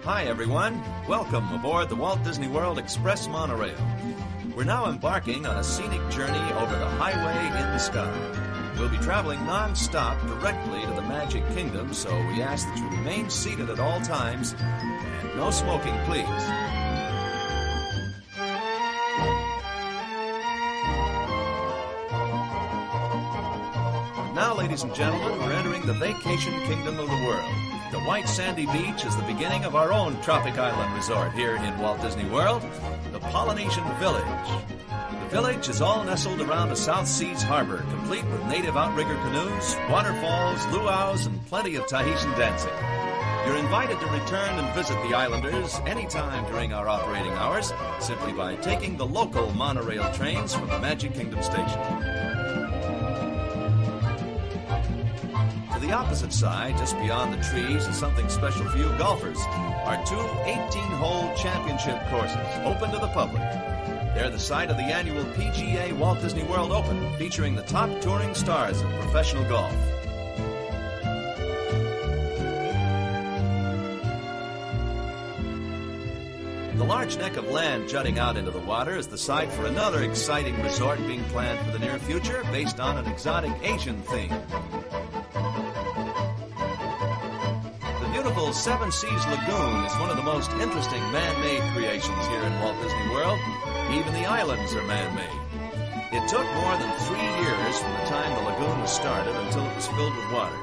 Hi, everyone. Welcome aboard the Walt Disney World Express monorail. We're now embarking on a scenic journey over the highway in the sky. We'll be traveling non-stop directly to the Magic Kingdom, so we ask that you remain seated at all times and no smoking, please. And now, ladies and gentlemen, we're entering the vacation kingdom of the world. The white sandy beach is the beginning of our own tropic island resort here in Walt Disney World, the Polynesian Village. The village is all nestled around a South Seas harbor, complete with native outrigger canoes, waterfalls, luau's, and plenty of Tahitian dancing. You're invited to return and visit the islanders anytime during our operating hours, simply by taking the local monorail trains from the Magic Kingdom station. To the opposite side, just beyond the trees, is something special for you golfers. Our two 18-hole championship courses, open to the public. They're the site of the annual PGA Walt Disney World Open, featuring the top touring stars of professional golf. The large neck of land jutting out into the water is the site for another exciting resort being planned for the near future, based on an exotic Asian theme. The beautiful Seven Seas Lagoon is one of the most interesting man-made creations here in Walt Disney World. Even the islands are man-made. It took more than 3 years from the time the lagoon was started until it was filled with water.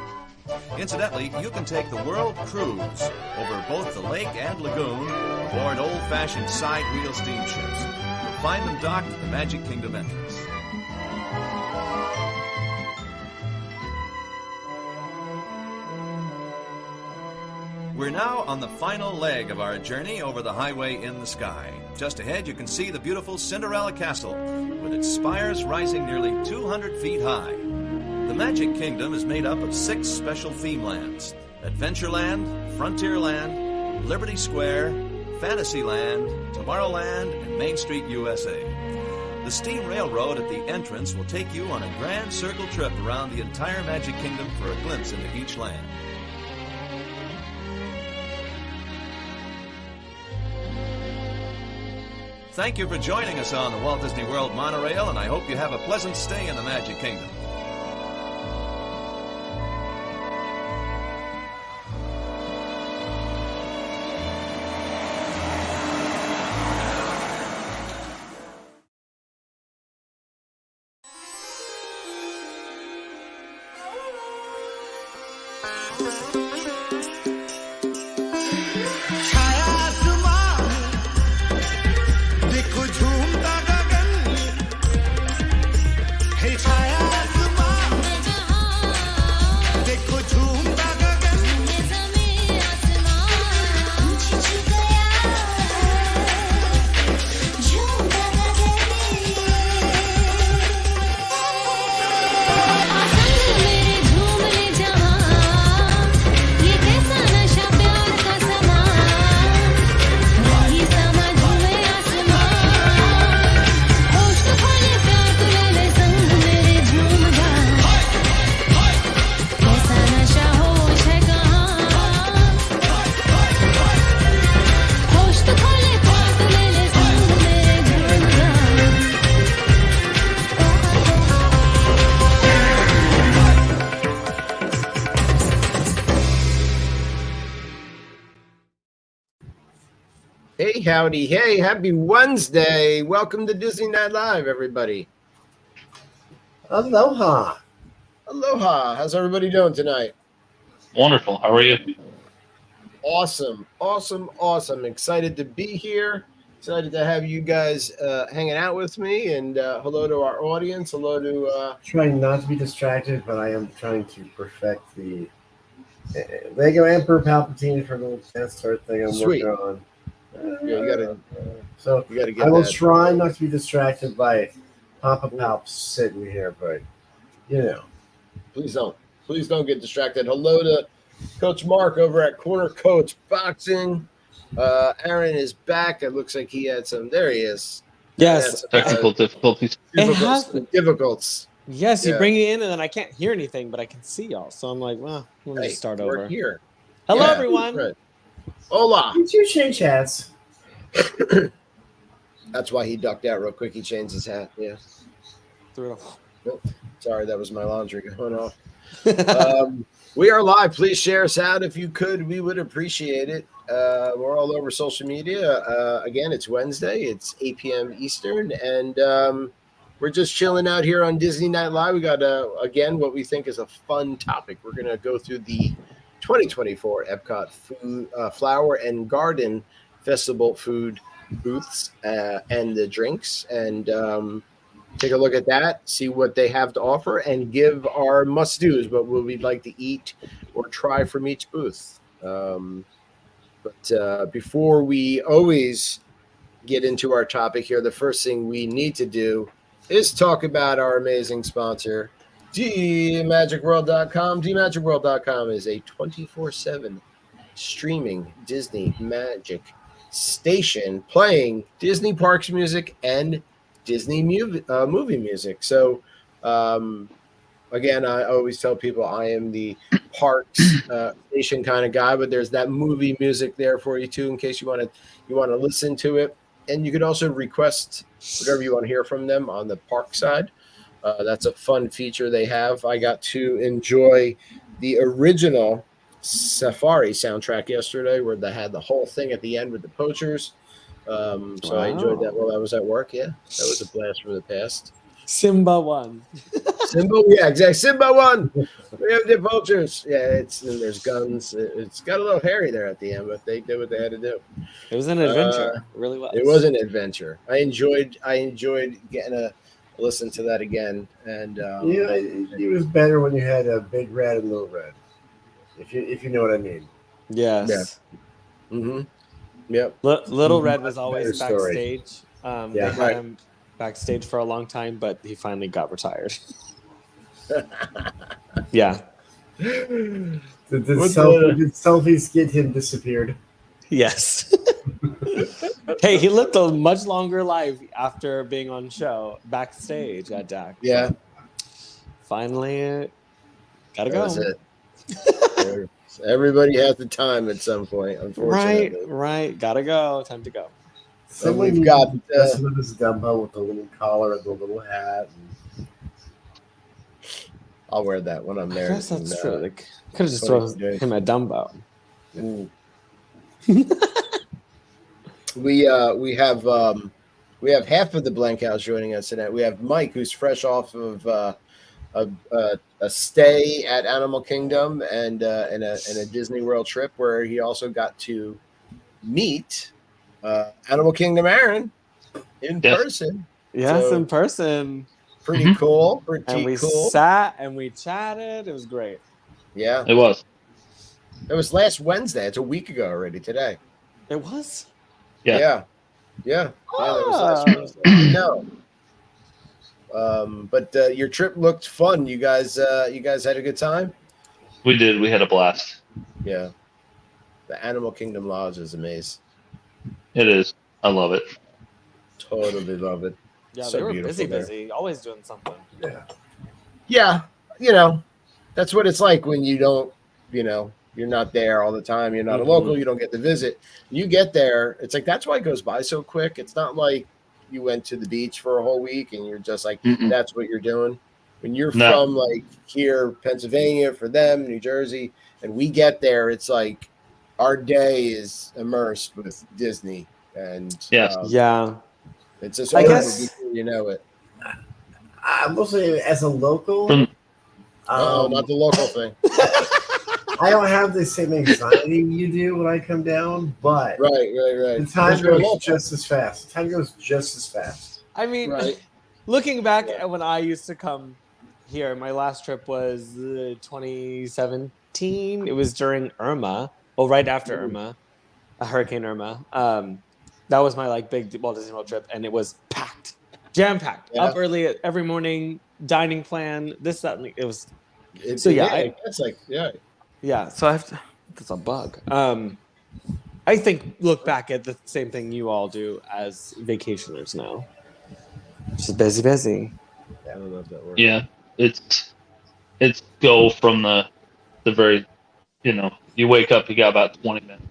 Incidentally, you can take the World Cruise over both the lake and lagoon aboard old-fashioned side-wheel steamships. You'll find them docked at the Magic Kingdom entrance. We're now on the final leg of our journey over the highway in the sky. Just ahead, you can see the beautiful Cinderella Castle, with its spires rising nearly 200 feet high. The Magic Kingdom is made up of 6 special theme lands: Adventureland, Frontierland, Liberty Square, Fantasyland, Tomorrowland, and Main Street, USA. The steam railroad at the entrance will take you on a grand circle trip around the entire Magic Kingdom for a glimpse into each land. Thank you for joining us on the Walt Disney World monorail, and I hope you have a pleasant stay in the Magic Kingdom. Hey, howdy, hey, happy Wednesday. Welcome to Disney Night Live, everybody. Aloha. Aloha. How's everybody doing tonight? Wonderful. How are you? Awesome, awesome, awesome. Excited to be here. Excited to have you guys hanging out with me. And hello to our audience. Hello to... Trying not to be distracted, but I am trying to perfect the Lego Emperor Palpatine for the little dance start thing I'm working on. Yeah, you gotta get I will that. try not to be distracted by Papa Palp sitting here, but you know. Please don't get distracted. Hello to Coach Mark over at Corner Coach Boxing. Aaron is back. It looks like he had some. There he is. Yes. Technical difficulties. Difficulties. Yes, Yeah. you bring it in and then I can't hear anything, but I can see y'all. So I'm like, well, let me just start we're over. here. Hello, Yeah, everyone. right. Hola. Did you change hats? That's why he ducked out real quick. He changed his hat. Yeah. Threw it off. Sorry, that was my laundry going off. We are live. Please share us out if you could. We would appreciate it. We're all over social media. Again, it's Wednesday. It's 8 p.m. Eastern, and we're just chilling out here on Disney Night Live. We got, again, what we think is a fun topic. We're going to go through the 2024 Epcot food, Flower and Garden Festival food booths and the drinks, and take a look at that, see what they have to offer, and give our must-dos, what we'd like to eat or try from each booth. But before we always get into our topic here, the first thing we need to do is talk about our amazing sponsor, DMagicWorld.com. DMagicWorld.com is a 24/7 streaming Disney Magic station playing Disney Parks music and Disney movie music. So, again, I always tell people I am the parks station kind of guy, but there's that movie music there for you too, in case you want to listen to it. And you could also request whatever you want to hear from them on the park side. That's a fun feature they have. I got to enjoy the original Safari soundtrack yesterday, where they had the whole thing at the end with the poachers. So I enjoyed that while I was at work. Yeah, that was a blast from the past. Simba won. Simba, yeah, exactly. Simba won. We have the vultures. Yeah, and there's guns. It's got a little hairy there at the end, but they did what they had to do. It was an adventure. It really was. It was an adventure. I enjoyed getting to listen to that again. And it was better when you had a Big Red and Little Red. If you know what I mean. Yes. Yeah. Mm-hmm. Yep. Little Red was always Better story. backstage. They Yeah. had him backstage for a long time, but he finally got retired. Yeah. The selfie skit him disappeared. Yes. Hey, he lived a much longer life after being on show backstage at DAC. Yeah. Finally, gotta That go. was it. Everybody has the time at some point, unfortunately. Right. Gotta go. Time to go. Someone we've got this Dumbo with the little collar and the little hat. I'll wear that when I'm there. I guess that's true. They could have just Tony thrown J. him at Dumbo. Mm. We have half of the Blank House joining us tonight. We have Mike, who's fresh off of a stay at Animal Kingdom and a Disney World trip, where he also got to meet Animal Kingdom Aaron in person. Yes, So, in person. Pretty cool. And we cool. sat and we chatted. It was great. Yeah, It was. it was last Wednesday. It's a week ago already. Today. It was? Yeah. Yeah. That was last Wednesday. No. But your trip looked fun. You guys had a good time? We did. We had a blast. Yeah. The Animal Kingdom Lodge is amazing. It is. I love it. Totally love it. Yeah, So they were beautiful busy. Always doing something. Yeah. That's what it's like when you don't, you're not there all the time. You're not a local. You don't get to visit. You get there. It's like, that's why it goes by so quick. It's not like you went to the beach for a whole week and you're just like, that's what you're doing. When you're from like here, Pennsylvania, for them, New Jersey, and we get there, it's like our day is immersed with Disney. And Yeah. it's just I over guess- before you know it. I will say, as a local, Oh, not the local thing. I don't have the same anxiety you do when I come down, but Right. the time goes just as fast. I mean, Right. looking back at when I used to come here, my last trip was 2017. It was during Irma. Well, right after Irma, Hurricane Irma. That was my big Walt Disney World trip, and it was packed, jam packed. Yeah. Up early every morning, dining plan. This, that, and it was. It's So, yeah, yeah. So I have to. That's a bug. I think look back at the same thing you all do as vacationers now. Just busy. I don't know if that works. Yeah. It's go from the very, you wake up, you got about 20 minutes.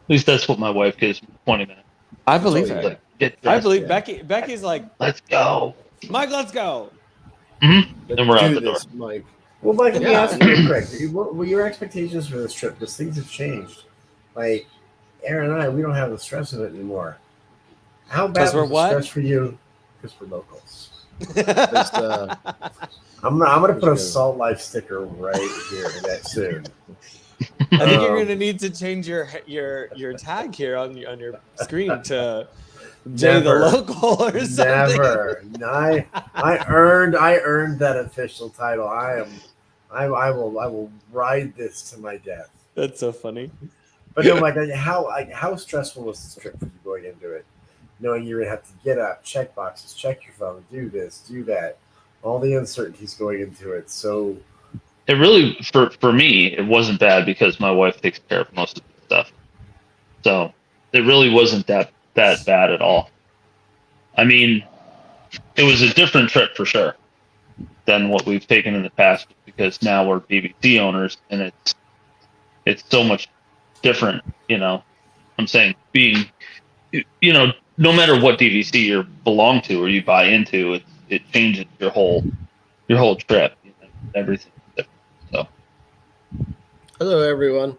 least that's what my wife gives me 20 minutes. I believe That's all her. you Like, get I dressed, believe yeah. Becky. Becky's like, let's go. Mike, let's go. And Let's we're out do the door. this, Mike. Well, Mike, let me Yeah. ask you real quick. What were your expectations for this trip? Because things have changed. Like, Aaron and I, we don't have the stress of it anymore. How 'Cause bad we're was the what? stress for you? Because we're locals. Just, I'm gonna put a good. Salt Life sticker right here that soon. I think you're Um, gonna need to change your tag here on your screen to Jay the Never. local or something. Never. I earned that official title. I will ride this to my death. That's so funny. But no, Mike, how stressful was this trip for you going into it? Knowing you're gonna have to get up, check boxes, check your phone, do this, do that, all the uncertainties going into it. So It really, for me, it wasn't bad because my wife takes care of most of the stuff. So it really wasn't that bad at all. I mean, it was a different trip for sure than what we've taken in the past because now we're BBC owners and it's so much different. I'm saying being, no matter what DVC you belong to or you buy into, it changes your whole trip. Everything. So hello, everyone.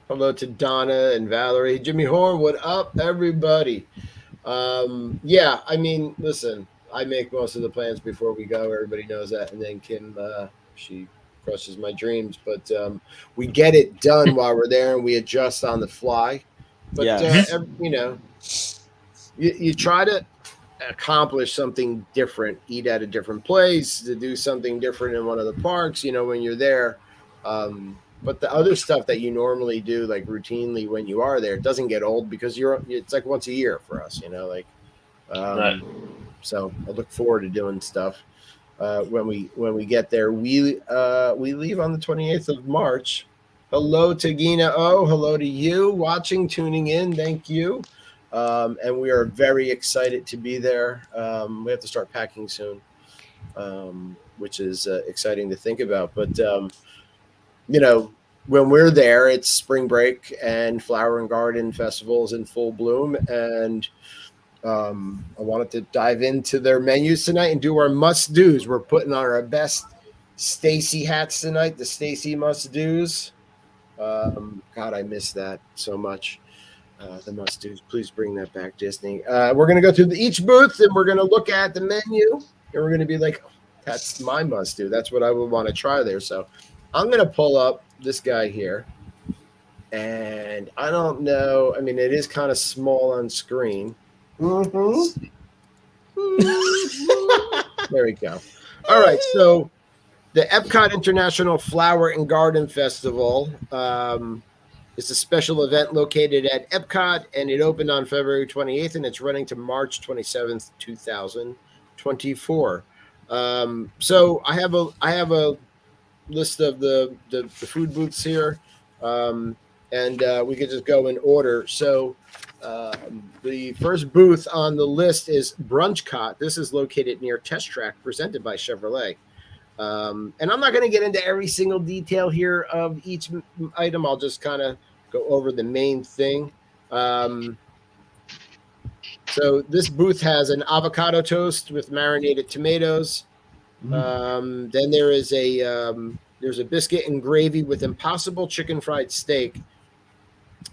Hello to Donna and Valerie. Jimmy Horn, what up, everybody? Yeah, I mean, listen, I make most of the plans before we go. Everybody knows that. And then Kim, she crushes my dreams. But we get it done while we're there and we adjust on the fly. But, Yeah. you try to accomplish something different, eat at a different place, to do something different in one of the parks, when you're there. But the other stuff that you normally do, like routinely when you are there, it doesn't get old because it's like once a year for us, Right. So I look forward to doing stuff when we get there. We leave on the 28th of March. Hello to Gina O. Hello to you watching, tuning in. Thank you. And we are very excited to be there. We have to start packing soon, which is exciting to think about. But when we're there, it's spring break and Flower and Garden Festival is in full bloom. And I wanted to dive into their menus tonight and do our must-dos. We're putting on our best Stacy hats tonight, the Stacy must-dos. God, I miss that so much. The must-dos. Please bring that back, Disney. We're going to go through each booth, and we're going to look at the menu, and we're going to be like, that's my must-do. That's what I would want to try there. So I'm going to pull up this guy here, and I don't know. I mean, it is kind of small on screen. mm-hmm. There we go. All right, so the Epcot International Flower and Garden Festival is a special event located at Epcot, and it opened on February 28th, and it's running to March 27th, 2024. So I have a list of the food booths here, and we could just go in order. So the first booth on the list is Brunchcot. This is located near Test Track, presented by Chevrolet. And I'm not going to get into every single detail here of each item. I'll just kind of go over the main thing. So this booth has an avocado toast with marinated tomatoes. Then there's a biscuit and gravy with Impossible chicken fried steak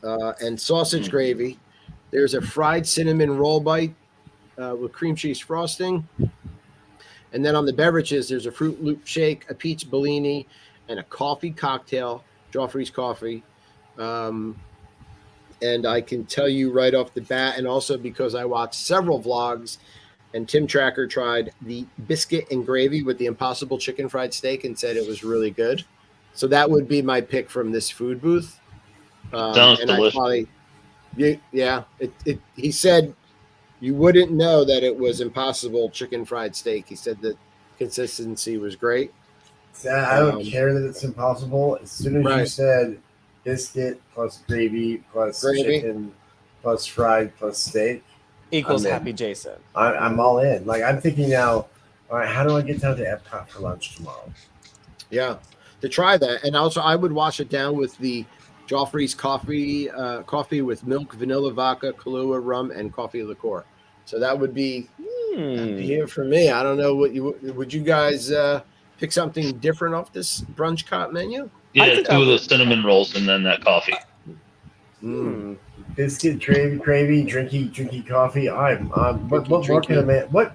and sausage gravy. There's a fried cinnamon roll bite with cream cheese frosting. And then on the beverages, there's a Fruit Loop shake, a peach Bellini, and a coffee cocktail, Joffrey's coffee. And I can tell you right off the bat, and also because I watched several vlogs, and Tim Tracker tried the biscuit and gravy with the Impossible chicken fried steak and said it was really good. So that would be my pick from this food booth. Sounds and delicious. He said you wouldn't know that it was Impossible chicken fried steak. He said the consistency was great. I don't care that it's impossible. As soon as you said biscuit plus gravy plus chicken plus fried plus steak equals happy Jason. I'm all in. Like, I'm thinking now, all right, how do I get down to Epcot for lunch tomorrow? Yeah, to try that. And also I would wash it down with the Joffrey's coffee with milk, vanilla vodka, Kahlua rum, and coffee liqueur. So that would be here for me. I don't know what would you guys pick something different off this brunch cot menu? Yeah, 2 of those cinnamon rolls and then that coffee. Biscuit, gravy, drinky coffee. What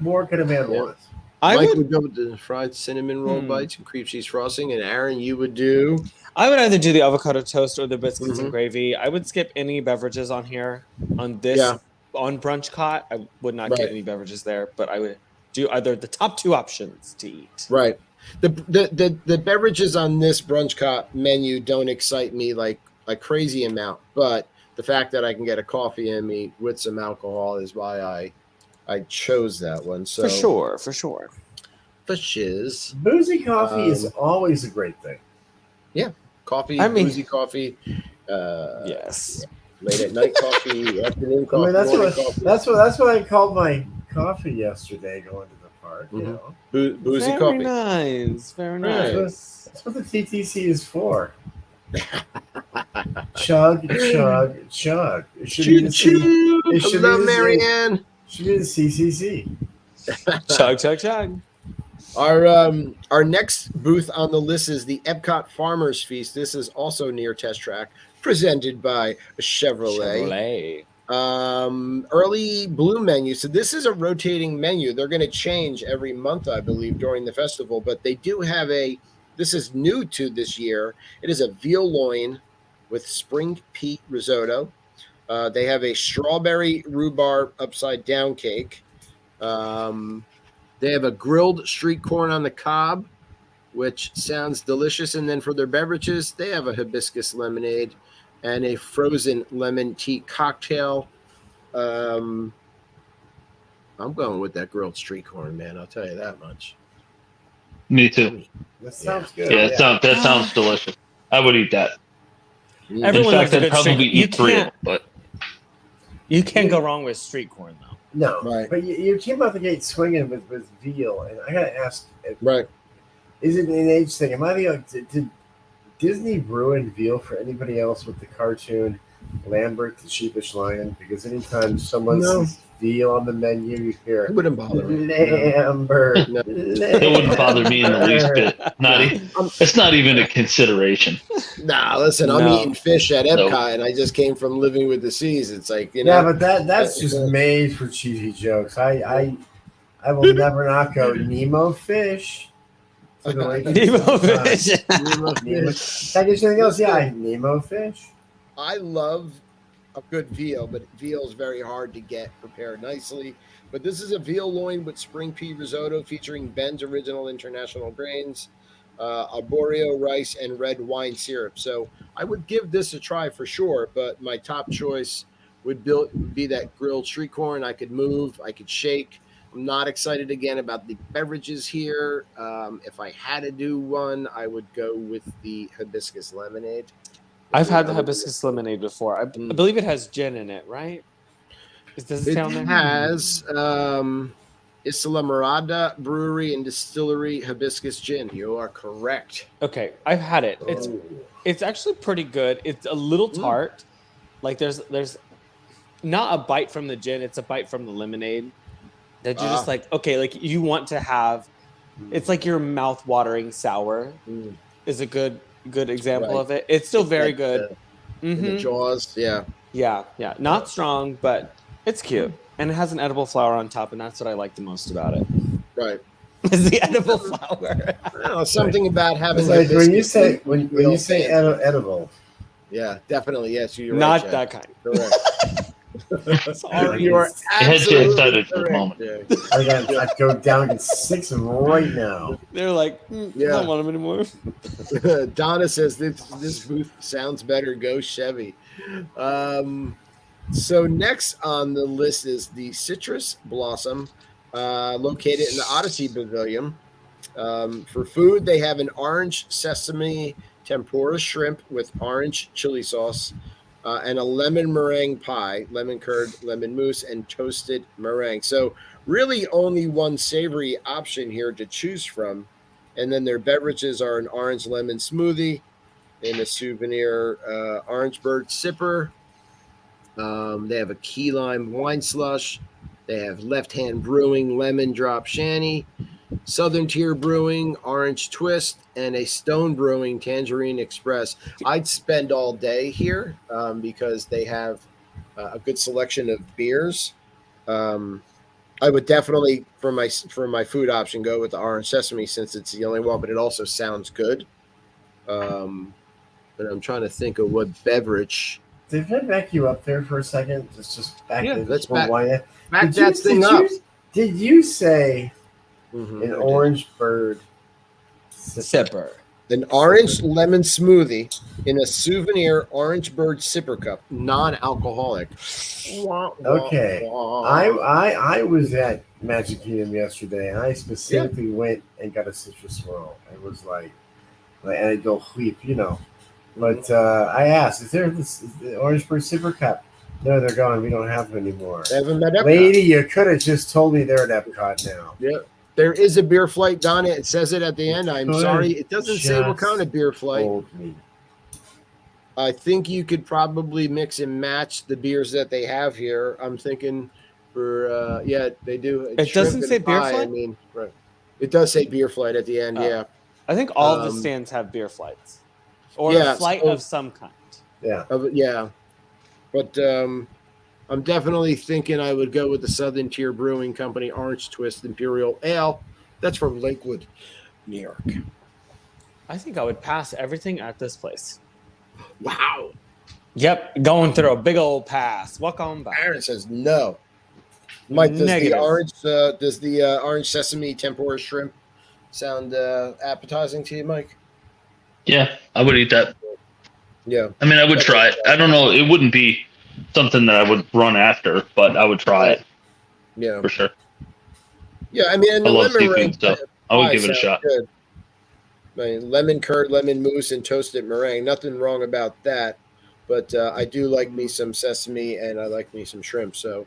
more can a man want? Mike would go with the fried cinnamon roll bites and cream cheese frosting, and Aaron, you would do. I would either do the avocado toast or the biscuits and gravy. I would skip any beverages on here on this on brunch cot. I would not get any beverages there, but I would do either the top 2 options to eat. Right. The beverages on this brunch cot menu don't excite me like a crazy amount, but the fact that I can get a coffee in me with some alcohol is why I chose that one. So for sure. For shiz. Boozy coffee is always a great thing. Yeah. Coffee, boozy coffee. Yes. Late at night coffee, afternoon coffee. That's what I called my coffee yesterday going to the park. You know, boozy coffee. Very nice. That's what the TTC is for. Chug. It should be the Marianne. Should be the CCC. Chug. Our next booth on the list is the Epcot Farmers Feast. This is also near Test Track, presented by Chevrolet. Early blue menu. So this is a rotating menu. They're going to change every month, I believe, during the festival. But they do have this is new to this year. It is a veal loin with spring pea risotto. They have a strawberry rhubarb upside down cake. They have a grilled street corn on the cob, which sounds delicious. And then for their beverages, they have a hibiscus lemonade and a frozen lemon tea cocktail. I'm going with that grilled street corn, man. I'll tell you that much. Me too. That sounds good. Yeah, that sounds delicious. I would eat that. Everyone In fact, I'd probably eat 3, but you can't go wrong with street corn, though. No, but you came out the gate swinging with veal, and I gotta ask, is it an age thing? Am I did Disney ruin veal for anybody else with the cartoon Lambert the Sheepish Lion? Because anytime someone sees veal on the menu, you hear it wouldn't bother me. Lambert. No. It wouldn't bother me in the least bit. It's not even a consideration. Nah, listen, I'm eating fish at Epcot, and I just came from Living with the Seas. It's like, you know. Yeah, but that's just made for cheesy jokes. I will never not go Nemo fish. Nemo fish. Anything else? Yeah, Nemo fish. I love a good veal, but veal is very hard to get prepared nicely. But this is a veal loin with spring pea risotto featuring Ben's original international grains, arborio rice, and red wine syrup. So I would give this a try for sure, but my top choice would be that grilled street corn. I could move, I could shake. I'm not excited again about the beverages here. If I had to do one, I would go with the hibiscus lemonade. I've had the hibiscus lemonade before. I believe it has gin in it, right? Does it sound there? It has Isla Morada Brewery and Distillery hibiscus gin. You are correct. Okay, I've had it. It's actually pretty good. It's a little tart. Like there's not a bite from the gin, it's a bite from the lemonade. That you're just like, okay, like you want to have. It's like your mouth-watering sour is a good example of it. It's still very good. In the jaws, yeah. Not strong, but it's cute, and it has an edible flower on top, and that's what I like the most about it. Right, is the edible flower. Something about having. It's like when you say edible. Yeah, definitely. Yes, you're not right, that kind. Correct. Sorry, you are absolutely excited for the moment. I'd go down to 6 right now. They're like, I don't want them anymore. Donna says this booth sounds better. Go Chevy. So next on the list is the Citrus Blossom, located in the Odyssey Pavilion. For food, they have an orange sesame tempura shrimp with orange chili sauce. And a lemon meringue pie, lemon curd, lemon mousse, and toasted meringue. So really only one savory option here to choose from. And then their beverages are an orange lemon smoothie, in a souvenir Orange Bird sipper. They have a key lime wine slush. They have Left Hand Brewing lemon drop shandy, Southern Tier Brewing orange twist, and a Stone Brewing tangerine express. I'd spend all day here because they have a good selection of beers. I would definitely for my food option go with the orange sesame since it's the only one, but it also sounds good. But I'm trying to think of what beverage. Did I back you up there for a second? Just back. Yeah, let's back that thing up. Did you say Mm-hmm, an Orange Bird Sipper? An orange lemon smoothie in a souvenir Orange Bird sipper cup, non-alcoholic. Okay, I was at Magic Kingdom yesterday, and I specifically went and got a citrus swirl. It was like and I go sleep, But I asked, is the Orange Bird sipper cup? No, they're gone. We don't have them anymore. They haven't met Epcot. Lady, you could have just told me they're at Epcot now. Yeah. There is a beer flight, Donna. It says it at the end. I'm sorry. It doesn't say what kind of beer flight. I think you could probably mix and match the beers that they have here. I'm thinking for, they do. It doesn't say beer flight? I mean, right. It does say beer flight at the end, yeah. I think all of the stands have beer flights. Or a flight of some kind. Yeah. Yeah. But I'm definitely thinking I would go with the Southern Tier Brewing Company Orange Twist Imperial Ale. That's from Lakewood, New York. I think I would pass everything at this place. Wow. Yep, going through a big old pass. Welcome back. Aaron says no. Mike, does the orange sesame tempura shrimp sound appetizing to you, Mike? Yeah, I would eat that. Yeah. I mean, I would try it. I don't know. It wouldn't be something that I would run after, but I would try it. Yeah. For sure. Yeah, I mean, I love seafood, so I would give it a shot. Good. I mean, lemon curd, lemon mousse, and toasted meringue. Nothing wrong about that. But I do like me some sesame, and I like me some shrimp. So,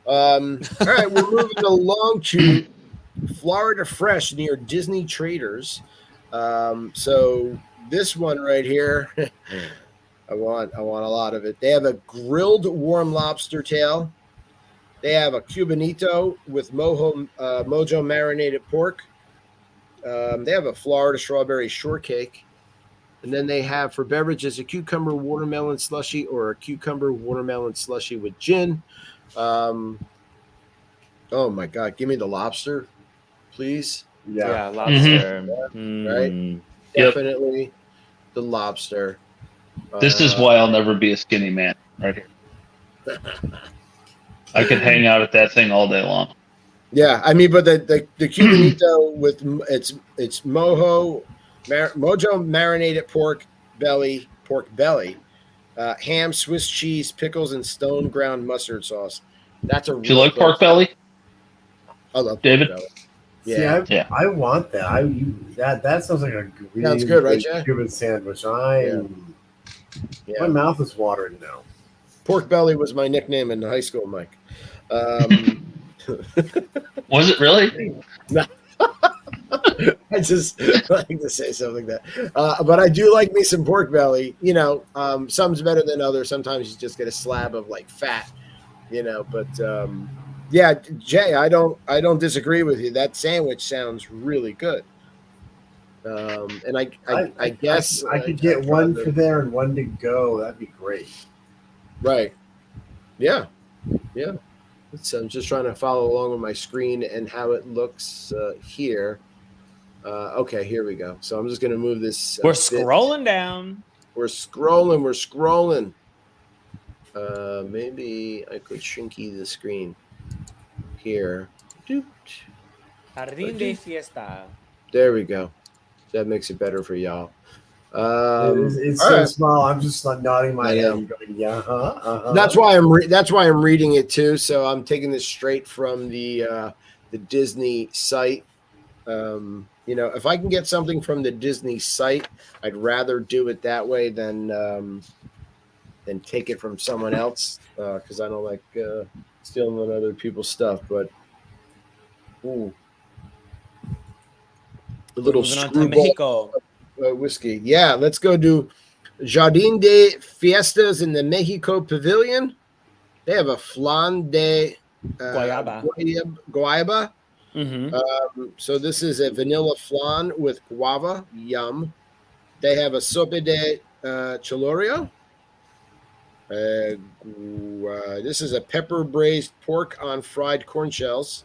all right, we're moving along to Florida Fresh near Disney Traders. So this one right here, I want a lot of it. They have a grilled warm lobster tail. They have a cubanito with mojo marinated pork. They have a Florida strawberry shortcake. And then they have for beverages a cucumber watermelon slushy or a cucumber watermelon slushy with gin. Oh my God, give me the lobster, please. Yeah, lobster. Right? Definitely the lobster. This is why I'll never be a skinny man, right here. I could hang out at that thing all day long. Yeah, I mean, but the cubanito with it's mojo marinated pork belly, ham, Swiss cheese, pickles, and stone ground mustard sauce. That's a. Do you like pork belly? I love David. Pork belly. Yeah, I want that. That sounds like a really sounds good, right, Jay? Cuban sandwich. My mouth is watering now. Pork belly was my nickname in high school, Mike. Was it really? No. I just like to say something like that. But I do like me some pork belly. Some's better than others. Sometimes you just get a slab of like fat, But yeah, Jay, I don't disagree with you. That sandwich sounds really good. And I guess I could get one for there and one to go. That'd be great. Right. Yeah. Yeah. So I'm just trying to follow along with my screen and how it looks here. Okay, here we go. So I'm just going to move this. We're scrolling down. We're scrolling. Maybe I could shrinky the screen here. Jardín de Fiesta. There we go. That makes it better for y'all. It's so right. Small. I'm just like nodding my head and going, yeah. That's why I'm reading it too. So I'm taking this straight from the Disney site. If I can get something from the Disney site, I'd rather do it that way than take it from someone else because I don't like stealing other people's stuff. But a little screwball. whiskey. Yeah, let's go do Jardin de Fiestas in the Mexico Pavilion. They have a flan de Guayaba. guayaba. Mm-hmm. So this is a vanilla flan with guava. Yum. They have a sope de chilorio. This is a pepper braised pork on fried corn shells.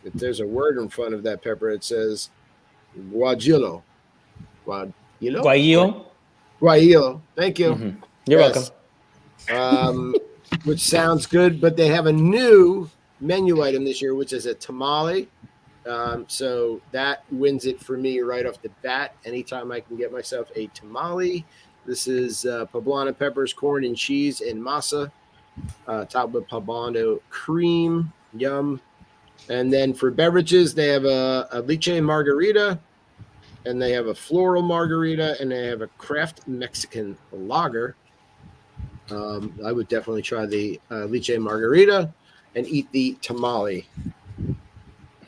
If there's a word in front of that pepper, it says guajillo. Guajillo. Guajillo. Thank you. Mm-hmm. You're welcome. Which sounds good, but they have a new menu item this year, which is a tamale. So that wins it for me right off the bat. Anytime I can get myself a tamale. This is poblano peppers, corn, and cheese, and masa, topped with poblano cream. Yum. And then for beverages, they have a leche margarita, and they have a floral margarita, and they have a craft Mexican lager. I would definitely try the leche margarita and eat the tamale.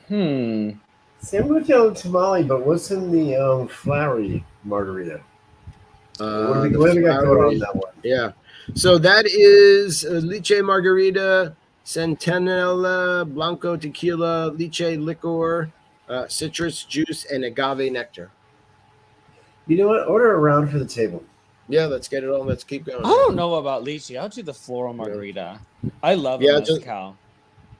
See, I'm with you on tamale, but what's in the flowery margarita? What do we got going on that one? Yeah. So that is leche margarita, centennial blanco tequila, leche liquor, citrus juice, and agave nectar. You know what? Order a round for the table. Yeah, let's get it on. Let's keep going. I don't know about lychee. I'll do the floral margarita. I love a mezcal.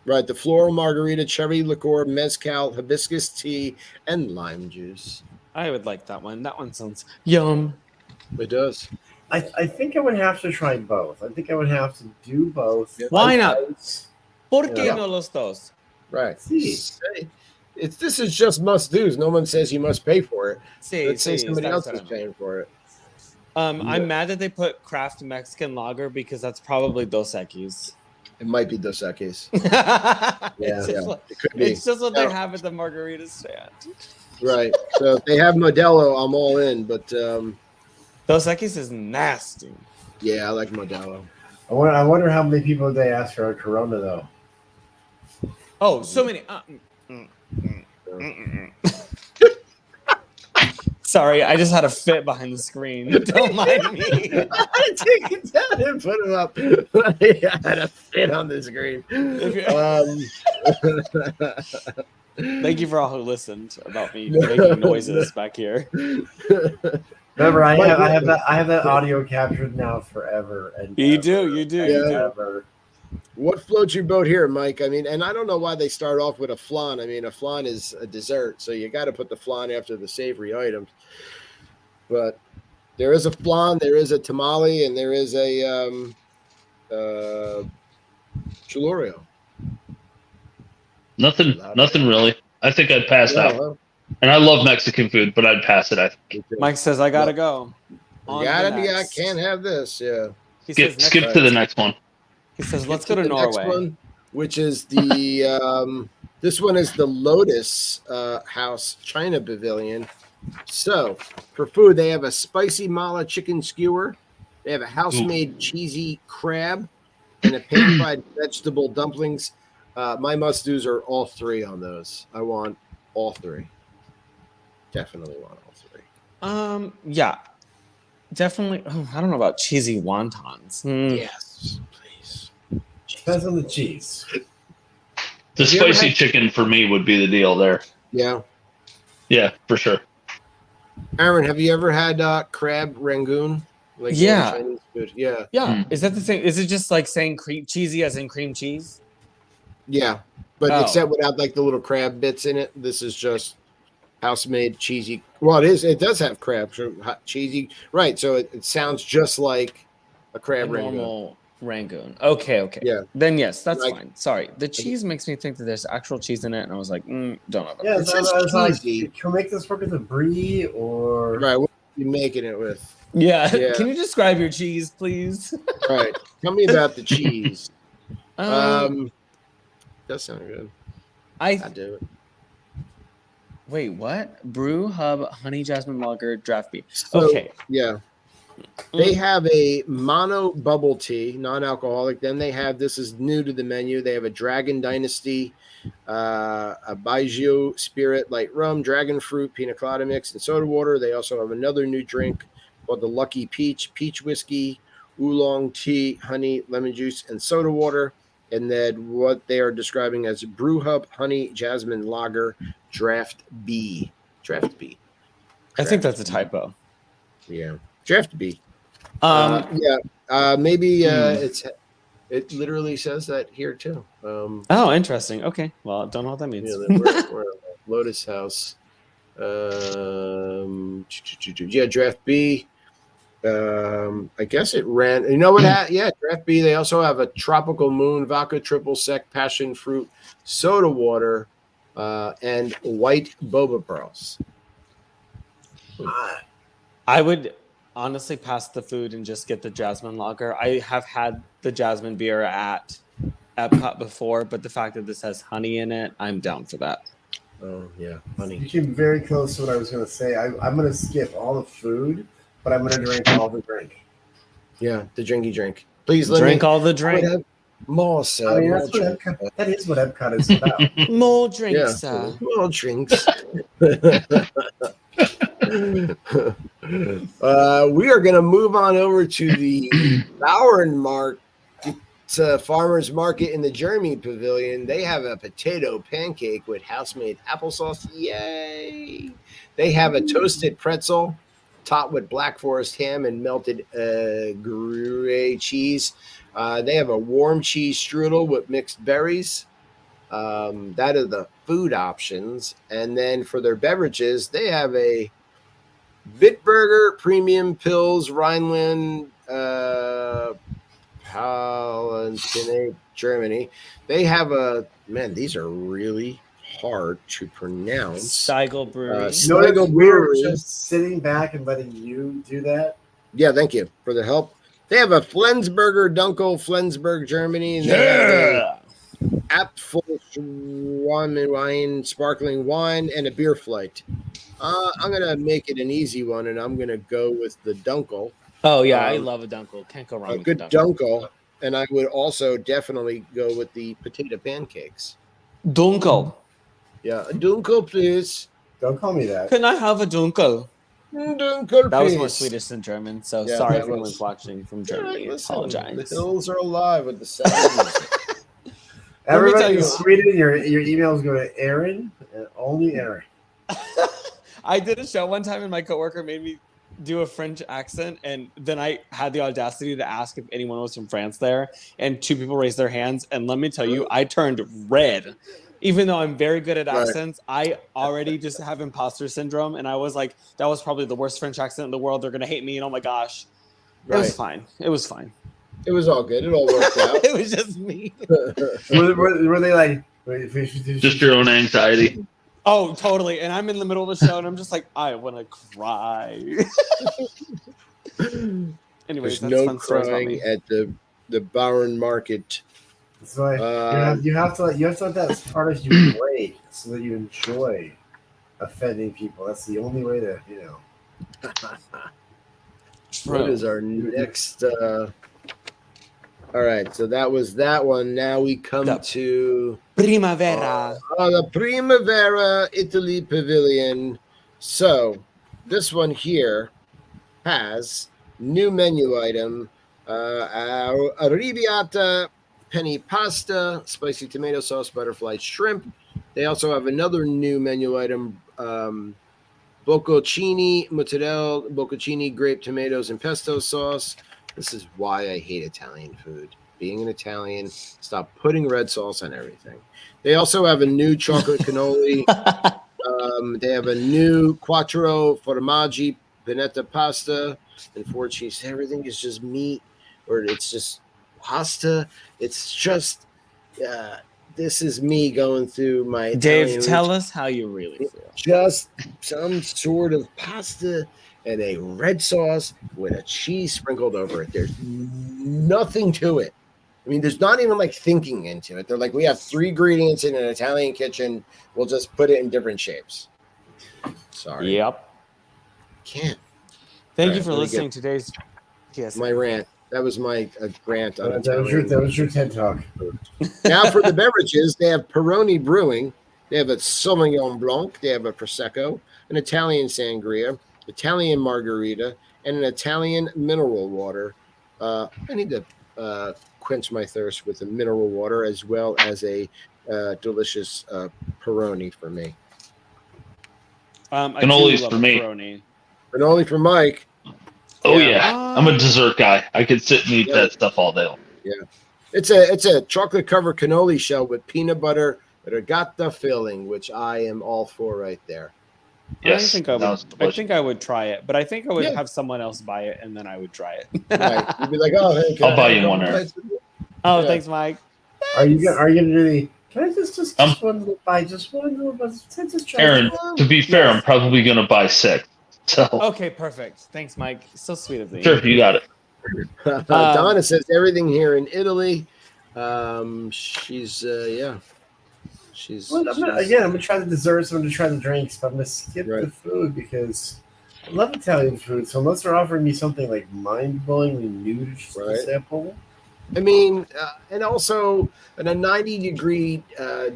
Right, the floral margarita, cherry liqueur, mezcal, hibiscus tea, and lime juice. I would like that one. That one sounds yum. It does. I think I would have to try both. I think I would have to do both. Why not? ¿Por qué Yeah. no los dos? Right. See. This is just must do's. No one says you must pay for it. Sí, Let's say sí, somebody está else is bien. paying for it. I'm mad that they put craft Mexican lager because that's probably Dos Equis. It might be Dos Equis. It could be. It's just what they have at the margarita stand. Right. So if they have Modelo, I'm all in. But Dos Equis is nasty. yeah, I like Modelo. I wonder how many people they ask for a Corona though. Oh, so many. Sorry, I just had a fit behind the screen. Don't mind me. I take it down and put him up. I had a fit on the screen. Thank you for all who listened about me making noises back here. Remember, I have that audio captured now forever. And You do. Ever. What floats your boat here, Mike? I mean, and I don't know why they start off with a flan. I mean, a flan is a dessert, so you got to put the flan after the savory items. But there is a flan, there is a tamale, and there is a chilorio. Nothing really. I think I'd pass out. Huh? And I love Mexican food, but I'd pass it. I think. Mike says, I gotta go. I can't have this. Yeah. Skip to the next one. He says, let's go to The Norway. next one, which is the this one is the Lotus House China Pavilion. So for food, they have a spicy mala chicken skewer. They have a house-made cheesy crab and a pan-fried vegetable dumplings. My must-dos are all three on those. I want all three. Definitely want all three. Yeah. Definitely. Oh, I don't know about cheesy wontons. Yes, please. Depends on the cheese. The spicy chicken for me would be the deal there. Yeah. Yeah, for sure. Aaron, have you ever had crab rangoon? Like Yeah. Chinese food? Yeah. Yeah. Is that the same? Is it just like saying cheesy as in cream cheese? Yeah. But Oh. except without like the little crab bits in it. This is just house-made cheesy. Well, it is. It does have crab, cheesy. Right. So it sounds just like a crab rangoon. Normal rangoon. Okay. Yeah. Then yes, that's Like- fine. Sorry. The cheese makes me think that there's actual cheese in it, and I was like, don't know about Yeah, It so says I was like, cheesy. can we make this work with a brie or? Right. What are you making it with? that. Yeah. Yeah. Can you describe your cheese, please? Right. Tell me about the cheese. Um, That sounds good. I I do it. wait. What? Brew Hub Honey Jasmine Lager Draft Beer. So, Okay. Yeah. They have a mono bubble tea, non-alcoholic. Then they have, this is new to the menu, they have a Dragon Dynasty, a Baijiu Spirit Light Rum, Dragon Fruit, Pina Colada Mix, and soda water. They also have another new drink called the Lucky Peach, peach whiskey, oolong tea, honey, lemon juice, and soda water. And then what they are describing as Brew Hub Honey Jasmine Lager Draft B. Draft B. I think that's a typo. Yeah. Draft B. Maybe it literally says that here too. Oh, interesting. Okay, well, don't know what that means. Yeah, we're Lotus House. Draft B. I guess it ran. You know what? Draft B. They also have a Tropical Moon vodka triple sec passion fruit soda water and white boba pearls. I would honestly pass the food and just get the jasmine lager. I have had the jasmine beer at Epcot before, but the fact that this has honey in it, I'm down for that. Oh yeah, honey. You came very close to what I was going to say. I'm going to skip all the food, but I'm going to drink all the drink. Yeah, the drinky drink. Please drink all the drink. More, sir. I mean, that is what Epcot is about. More drinks, sir. More drinks. We are going to move on over to the Bowen Market Farmers Market in the Jeremy Pavilion. They have a potato pancake with house-made applesauce. Yay! They have a toasted pretzel topped with Black Forest ham and melted Gruyere cheese. They have a warm cheese strudel with mixed berries. That are the food options. And then for their beverages, they have a Bitburger Premium Pils Rhineland Palatinate, Germany. They have these are really hard to pronounce. Steigl Brewery. Steigl Brewery. Just sitting back and letting you do that. Yeah, thank you for the help. They have a Flensburger Dunkel, Flensburg, Germany. And yeah. Apfelschwamm wine, sparkling wine, and a beer flight. I'm going to make it an easy one, and I'm going to go with the Dunkel. Oh, yeah, I love a Dunkel. Can't go wrong with a good Dunkel. And I would also definitely go with the potato pancakes. Dunkel. Yeah, a Dunkel, please. Don't call me that. Can I have a Dunkel? Dunkel, that was please. more Swedish than German, so sorry if anyone's watching from Germany. I apologize. The hills are alive with the sound. Everybody tweeted your emails go to Aaron and only Aaron. I did a show one time and my coworker made me do a French accent, and then I had the audacity to ask if anyone was from France there, and 2 people raised their hands, and let me tell you, I turned red. Even though I'm very good at accents, I already just have imposter syndrome, and I was like, that was probably the worst French accent in the world. They're going to hate me, and oh my gosh. It was fine. It was fine. It was all good. It all worked out. It was just me. Were they like... Just your own anxiety. Oh, totally. And I'm in the middle of the show, and I'm just like, I want to cry. Anyways, there's no crying at the Bowen Market. So you have to let that as part of your break so that you enjoy offending people. That's the only way to, What is our next? All right, so that was that one. Now we come to Primavera. The Primavera Italy Pavilion. So this one here has new menu item: arrabbiata penny pasta, spicy tomato sauce, butterfly shrimp. They also have another new menu item: bocconcini mozzarella, bocconcini grape tomatoes and pesto sauce. This is why I hate Italian food. Being an Italian, stop putting red sauce on everything. They also have a new chocolate cannoli. They have a new quattro formaggi panetta pasta and 4 cheese. Everything is just meat, or it's just pasta. It's just this is me going through my Italian tell us how you really feel. Just some sort of pasta and a red sauce with a cheese sprinkled over it. There's nothing to it. I mean, there's not even like thinking into it. They're like, we have 3 ingredients in an Italian kitchen. We'll just put it in different shapes. Sorry. Yep. Can't. Thank you for listening to today's Yes. My rant. That was my rant on that was your TED Talk. Now for the beverages, they have Peroni Brewing. They have a Sauvignon Blanc. They have a Prosecco, an Italian Sangria, Italian Margarita, and an Italian mineral water. I need to quench my thirst with a mineral water as well as a delicious Peroni for me. Cannolis for me. Cannoli for Mike. Oh yeah, I'm a dessert guy. I could sit and eat that stuff all day long. Yeah, it's a chocolate covered cannoli shell with peanut butter regatta filling, which I am all for right there. Yes, I think I would try it, but I think I would have someone else buy it and then I would try it. Right, you'd be like, "Oh, hey, I'll buy you one, Aaron." Oh, thanks, Mike. Are you gonna do the? Can I just one buy just one little? Just try Aaron, to be fair, I'm probably gonna buy 6. So okay, perfect. Thanks, Mike. So sweet of you. Sure, you got it. Donna says everything here in Italy. She's She's, I'm gonna try the desserts. I'm gonna try the drinks, but I'm gonna skip the food because I love Italian food. So unless they're offering me something like mind-blowingly new to sample, I mean, and also in a 90-degree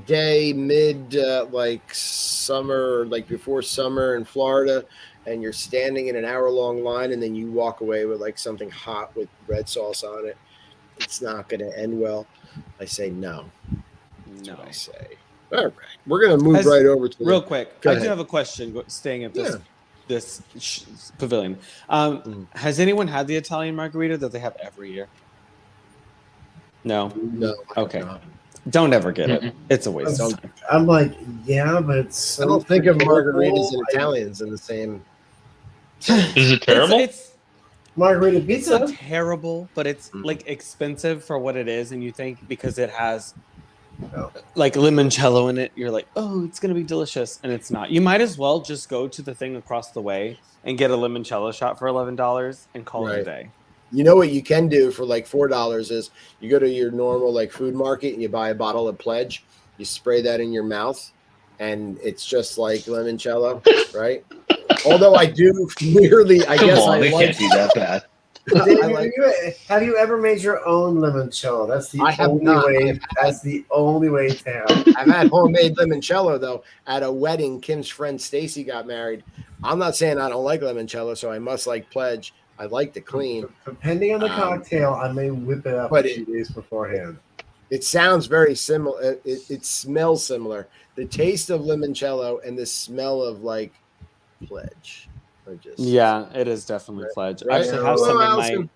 day, mid like summer, like before summer in Florida, and you're standing in an hour-long line, and then you walk away with like something hot with red sauce on it. It's not going to end well. I say no. That's what I say. All right, we're going to move right over to real quick. I do have a question. Staying at this pavilion, has anyone had the Italian margarita that they have every year? No. Okay. Don't ever get it. It's a waste of time. I'm like, but it's I don't think of margaritas and Italians in the same. Is it terrible? It's margarita pizza. It's not terrible, but it's like expensive for what it is, and you think because it has like limoncello in it, you're like, oh, it's gonna be delicious, and it's not. You might as well just go to the thing across the way and get a limoncello shot for $11 and call it a day. You know what you can do for like $4 is you go to your normal like food market and you buy a bottle of Pledge, you spray that in your mouth, and it's just like limoncello, right? Although I do weirdly, I guess I like can't be that bad. Have you ever made your own limoncello? That's the only way. That's the only way to have. I've had homemade limoncello though at a wedding. Kim's friend Stacy got married. I'm not saying I don't like limoncello, so I must like Pledge. I like the clean. Depending on the cocktail, I may whip it up a few days beforehand. It sounds very similar. It smells similar. The taste of limoncello and the smell of like Pledge. It is definitely Pledge. I actually have some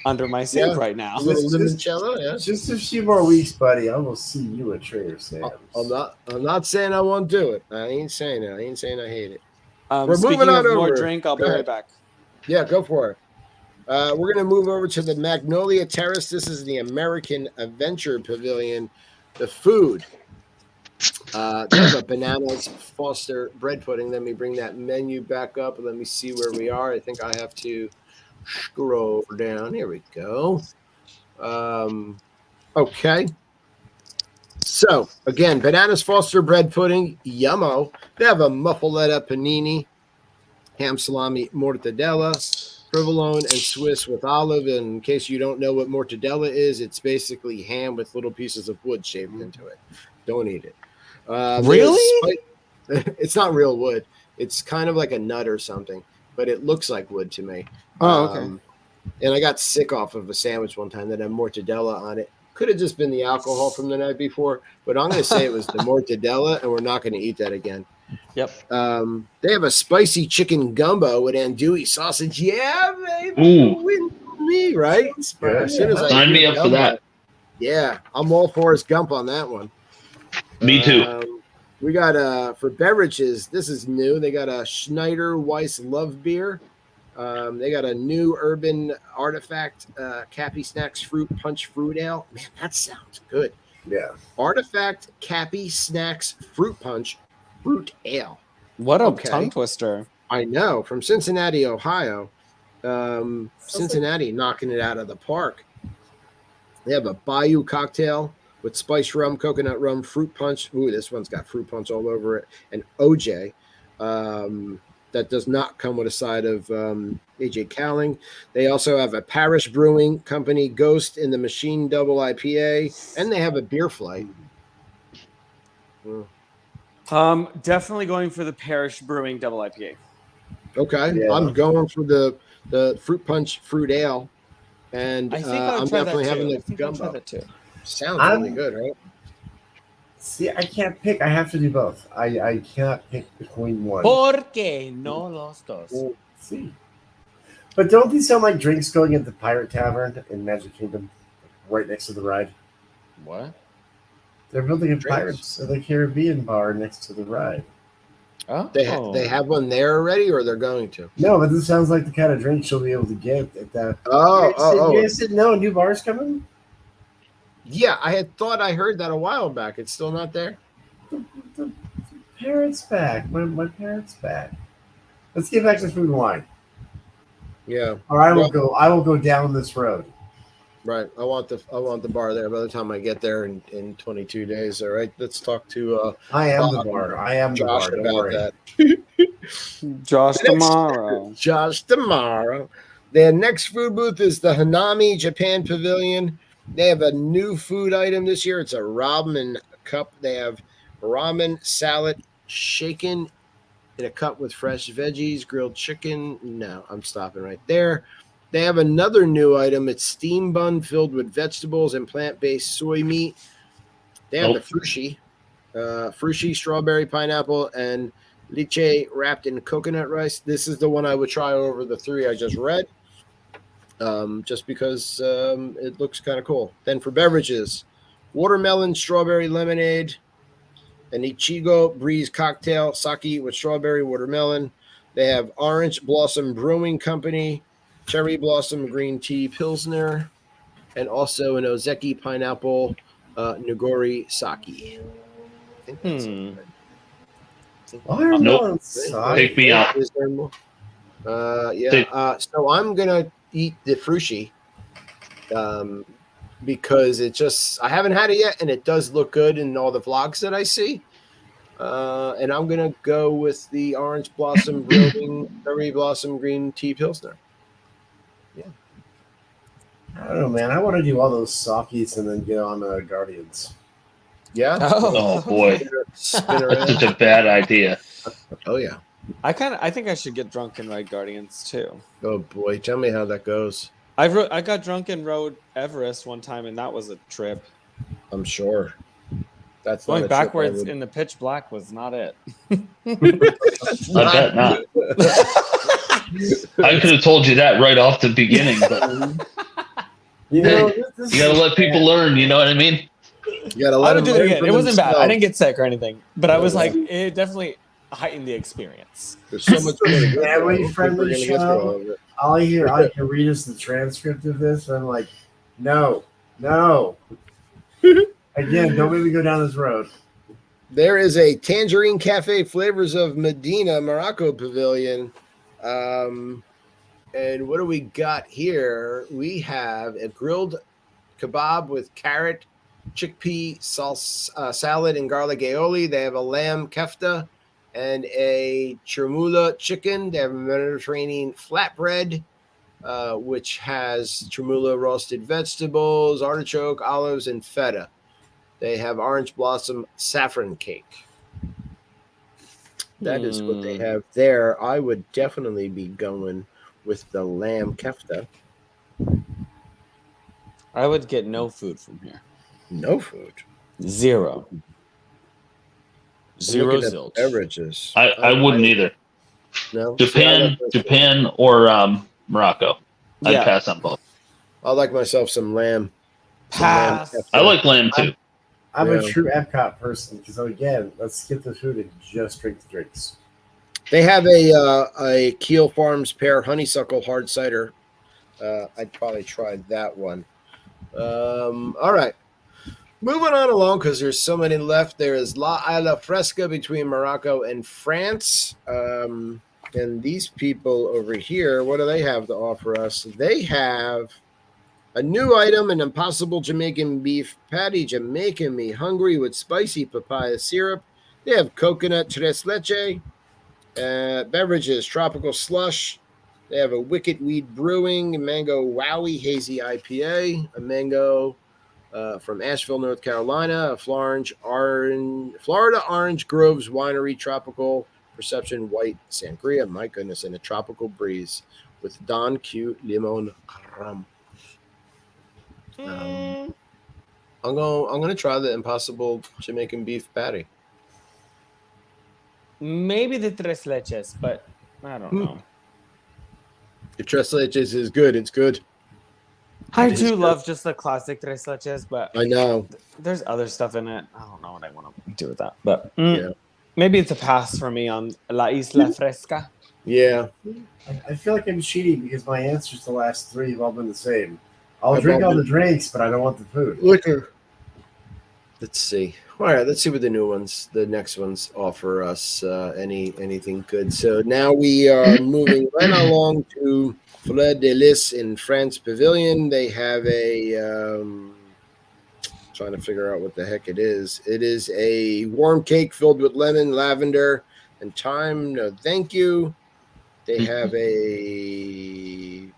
under my sink right now. Limoncello, Just a few more weeks, buddy. I will see you at Trader Sam's. I'm not saying I won't do it. I ain't saying it. I ain't saying I hate it. We're moving on over. More drink. I'll be right back. Yeah, go for it. We're going to move over to the Magnolia Terrace. This is the American Adventure Pavilion. The food. They have a Bananas Foster bread pudding. Let me bring that menu back up. Let me see where we are. I think I have to scroll down. Here we go. Okay. So, again, Bananas Foster bread pudding. Yummo. They have a muffaletta panini. Ham salami mortadella, provolone, and Swiss with olive. And in case you don't know what mortadella is, it's basically ham with little pieces of wood shaved into it. Don't eat it. Really? It's not real wood. It's kind of like a nut or something, but it looks like wood to me. Oh, okay. And I got sick off of a sandwich one time that had mortadella on it. Could have just been the alcohol from the night before, but I'm going to say it was the mortadella, and we're not going to eat that again. Yep. They have a spicy chicken gumbo with andouille sausage. Yeah, baby. Win for me, right? As soon as I sign me up for that. Yeah, I'm all Forrest Gump on that one. Me too. We got for beverages, this is new. They got a Schneider Weiss Love Beer. They got a new Urban Artifact Cappy Snacks Fruit Punch Fruit Ale. Man, that sounds good. Yeah. Artifact Cappy Snacks Fruit Punch Fruit Ale. What a tongue twister. I know. From Cincinnati, Ohio. Cincinnati knocking it out of the park. They have a Bayou cocktail with spiced rum, coconut rum, fruit punch. Ooh, this one's got fruit punch all over it. And OJ. that does not come with a side of AJ Cowling. They also have a Parish Brewing Company Ghost in the Machine Double IPA, and they have a Beer Flight. Definitely going for the Parish Brewing Double IPA. Okay, yeah. I'm going for the Fruit Punch Fruit Ale, and I think I'm definitely having the gumbo. I'll try that too. Sounds really good, right? See, I can't pick. I have to do both. I cannot pick between one. Porque no los dos. See, but don't these sound like drinks going at the Pirate Tavern in Magic Kingdom, right next to the ride? What? They're building a Pirates of the Caribbean bar next to the ride. Oh, they have one there already, or they're going to? No, but this sounds like the kind of drink she'll be able to get at that. You guys didn't know a new bar's coming? Yeah, I had thought I heard that a while back. It's still not there. The parents back. My parents back. Let's get back to food and wine. Yeah. Or I will go down this road. Right. I want the bar there by the time I get there in 22 days. All right. Let's talk to I am the bar. I am Josh the bar. about that. Josh tomorrow. Josh tomorrow. Their next food booth is the Hanami Japan Pavilion. They have a new food item this year. It's a ramen cup. They have ramen salad shaken in a cup with fresh veggies, grilled chicken. No, I'm stopping right there. They have another new item. It's steam bun filled with vegetables and plant-based soy meat. They have the frushi, strawberry, pineapple, and lychee wrapped in coconut rice. This is the one I would try over the three I just read. Just because it looks kind of cool. Then for beverages, watermelon, strawberry lemonade, an Ichigo Breeze cocktail, sake with strawberry, watermelon. They have Orange Blossom Brewing Company, Cherry Blossom Green Tea Pilsner, and also an Ozeki Pineapple Nigori Sake. I think that's Nope. Take me out. Is there more? So I'm going to eat the frushi because I haven't had it yet, and it does look good in all the vlogs that I see. And I'm going to go with the Orange Blossom Brewing Cherry Blossom Green Tea Pilsner. Yeah. I don't know, man. I want to do all those sakis and then get on Guardians. Yeah? Oh boy. Spin That's such a bad idea. Oh, yeah. I think I should get drunk and ride Guardians too. Oh, boy. Tell me how that goes. I got drunk and rode Everest one time, and that was a trip. I'm sure. That's going backwards in the pitch black was not it. I bet not. I could have told you that right off the beginning, but you gotta let people learn. You know what I mean? You gotta let I would do it again. It wasn't bad. I didn't get sick or anything, but I was like, it definitely heightened the experience. There's so much family-friendly show. All I can read is the transcript of this, and I'm like, no. Again, don't make me go down this road. There is a Tangerine Cafe Flavors of Medina Morocco Pavilion. And what do we got here? We have a grilled kebab with carrot, chickpea salad, and garlic aioli. They have a lamb kefta and a chermoula chicken. They have a Mediterranean flatbread, which has chermoula roasted vegetables, artichoke, olives, and feta. They have orange blossom saffron cake. That is what they have there. I would definitely be going with the lamb kefta. I would get no food from here. No food. Zero zilch. Beverages. I wouldn't either. No. Japan or Morocco. I'd pass on both. I like myself some lamb. Pass. I like lamb too. I'm a true Epcot person because again, let's skip the food and just drink the drinks. They have a Keel Farms pear honeysuckle hard cider. I'd probably try that one. All right. Moving on along because there's so many left. There is La Isla Fresca between Morocco and France. And these people over here, what do they have to offer us? They have a new item, an Impossible Jamaican beef patty, Jamaican me hungry with spicy papaya syrup. They have coconut tres leche, Beverages, Tropical Slush. They have a Wicked Weed Brewing, Mango Wowie Hazy IPA, a mango from Asheville, North Carolina, a Florida Orange Groves Winery Tropical Perception White Sangria. My goodness, and a Tropical Breeze with Don Q Limon Rum. I'm gonna try the Impossible Jamaican Beef Patty. Maybe the tres leches, but I don't know. If tres leches is good, it's good. I do love just the classic tres leches, but I know there's other stuff in it. I don't know what I want to do with that, but yeah. Maybe it's a pass for me on La Isla Fresca. Yeah. I feel like I'm cheating because my answers to the last three have all been the same. I'll drink all the drinks, but I don't want the food. Liquor. Let's see. All right, let's see what the next ones offer us. Anything good? So now we are moving right along to Fleur de Lis in France Pavilion. They have a trying to figure out what the heck it is. It is a warm cake filled with lemon, lavender, and thyme. No, thank you. They have a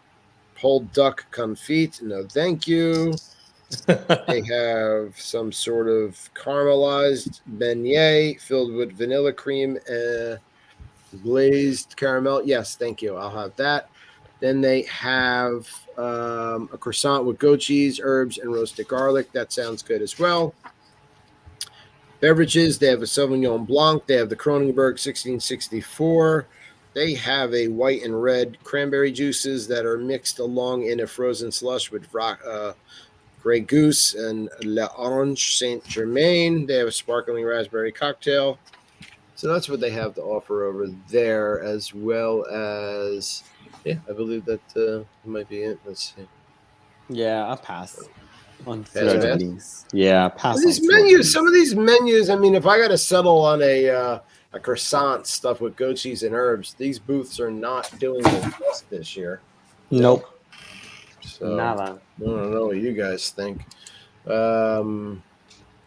pulled duck confit. No, thank you. They have some sort of caramelized beignet filled with vanilla cream and glazed caramel. Yes, thank you. I'll have that. Then they have a croissant with goat cheese, herbs, and roasted garlic. That sounds good as well. Beverages, they have a Sauvignon Blanc. They have the Kronenberg 1664. They have a white and red cranberry juices that are mixed along in a frozen slush with Grey Goose and L'Orange Saint Germain. They have a sparkling raspberry cocktail. So that's what they have to offer over there, as well as, yeah, I believe that might be it. Let's see. Yeah, I'll pass on Pass? Yeah, pass. These menus, some of these menus, I mean, if I got to settle on a croissant stuffed with goat cheese and herbs, these booths are not doing the best this year. Nope. So, Nada. I don't know what you guys think.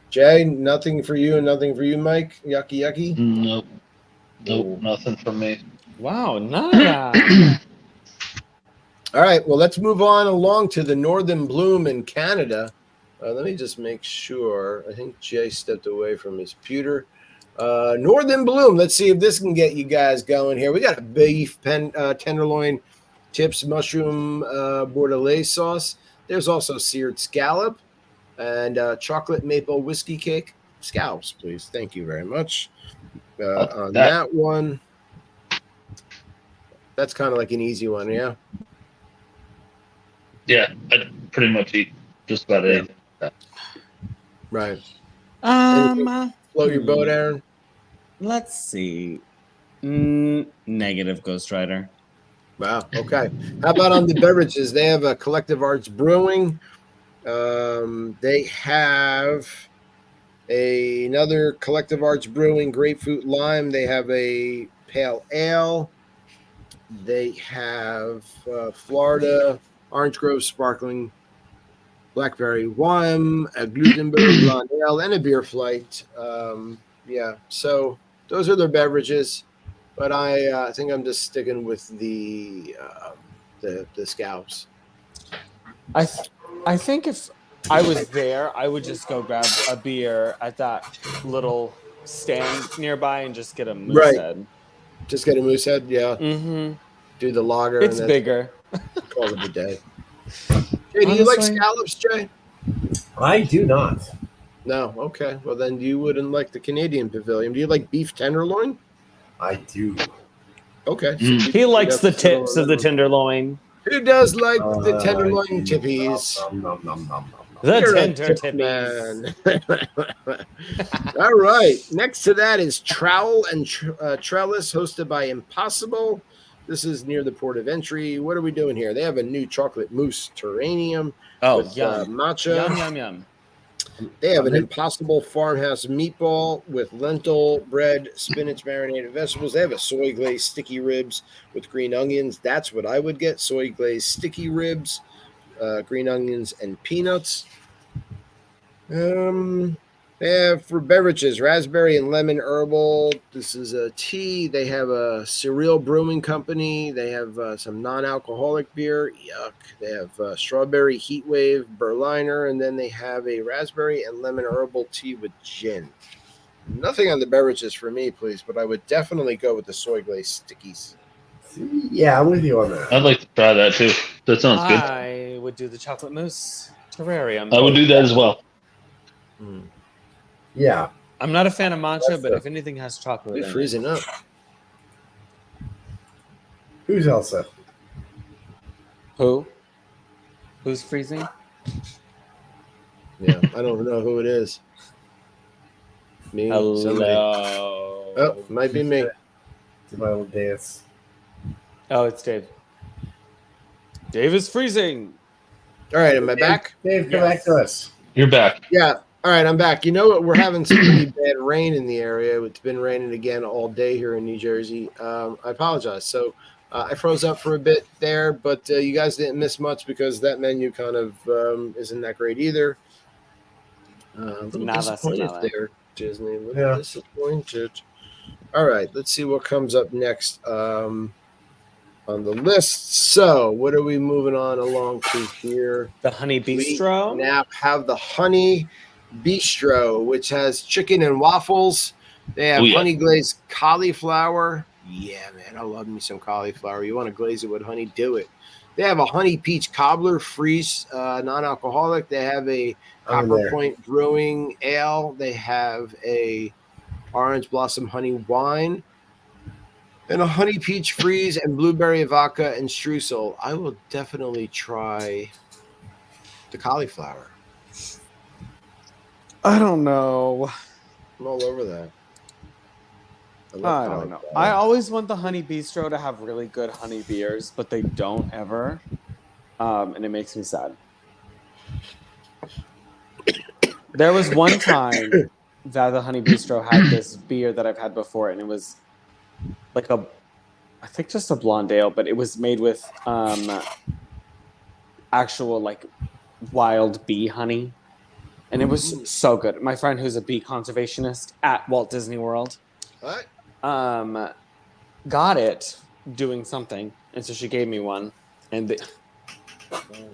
Jay, nothing for you and nothing for you, Mike? Yucky. Nope, nothing for me. Wow, nada. All right, well, let's move on along to the Northern Bloom in Canada. Let me just make sure. I think Jay stepped away from his pewter. Northern Bloom, let's see if this can get you guys going here. We got a beef tenderloin tips, mushroom bordelaise sauce. There's also seared scallop and chocolate maple whiskey cake. Scallops, please. Thank you very much. On that one, that's kind of like an easy one, yeah? Yeah, I pretty much eat just about anything. Right. Float your boat, Aaron? Let's see. Negative, Ghost Rider. Wow. Okay. How about on the beverages? They have a Collective Arts Brewing. They have another Collective Arts Brewing Grapefruit Lime. They have a Pale Ale. They have Florida Orange Grove Sparkling Blackberry Wine, a Glutenberg Blonde Ale, and a Beer Flight. Yeah. So those are their beverages. But I think I'm just sticking with the scallops. I think if I was there, I would just go grab a beer at that little stand nearby and just get a moose head. Just get a moose head, yeah. Mm-hmm. Do the lager. It's bigger. Call it a day. Jay, do you like scallops, Jay? I do not. No. Okay. Well, then you wouldn't like the Canadian Pavilion. Do you like beef tenderloin? I do. Okay. So he likes the tips of the tenderloin. Who does like the tenderloin tippies? The tender tippies. All right. Next to that is Trowel and Trellis, hosted by Impossible. This is near the port of entry. What are we doing here? They have a new chocolate mousse terranium with matcha. Yum. They have an Impossible farmhouse meatball with lentil bread, spinach, marinated vegetables. They have a soy glazed sticky ribs with green onions. That's what I would get. Soy glazed sticky ribs, green onions, and peanuts. They have for beverages, raspberry and lemon herbal. This is a tea. They have a cereal brewing company. They have some non-alcoholic beer. Yuck. They have strawberry heat wave Berliner, and then they have a raspberry and lemon herbal tea with gin. Nothing on the beverages for me, please, but I would definitely go with the soy glaze stickies. Yeah, I'm with you on that. I'd like to try that too. That sounds good. I would do the chocolate mousse terrarium. I would do that as well. Yeah. I'm not a fan of matcha, but if anything has chocolate, You're in freezing up. Who's Elsa? Who? Who's freezing? Yeah, I don't know who it is. Me? Hello. Somebody. Oh, might be me. Do my little dance. Oh, it's Dave. Dave is freezing. All right, am I back? Dave, come back to us. You're back. Yeah. All right, I'm back. You know what? We're having some pretty bad rain in the area. It's been raining again all day here in New Jersey. I apologize. So I froze up for a bit there, but you guys didn't miss much because that menu kind of isn't that great either. A little disappointed there, Disney. A little disappointed. All right, let's see what comes up next on the list. So what are we moving on along to here? The Honey Bistro. We now have the Honey Bistro, which has chicken and waffles. They have honey glazed cauliflower. Yeah, man, I love me some cauliflower. You want to glaze it with honey, do it. They have a honey peach cobbler, freeze, non-alcoholic. They have a Copper Point Brewing Ale. They have a orange blossom honey wine. And a honey peach freeze and blueberry vodka and streusel. I will definitely try the cauliflower. I don't know. I'm all over that. I don't know. I always want the Honey Bistro to have really good honey beers, but they don't ever. And it makes me sad. There was one time that the Honey Bistro had this beer that I've had before, and it was like I think just a blonde ale, but it was made with actual like wild bee honey. And it was so good. My friend who's a bee conservationist at Walt Disney World got it doing something. And so she gave me one. And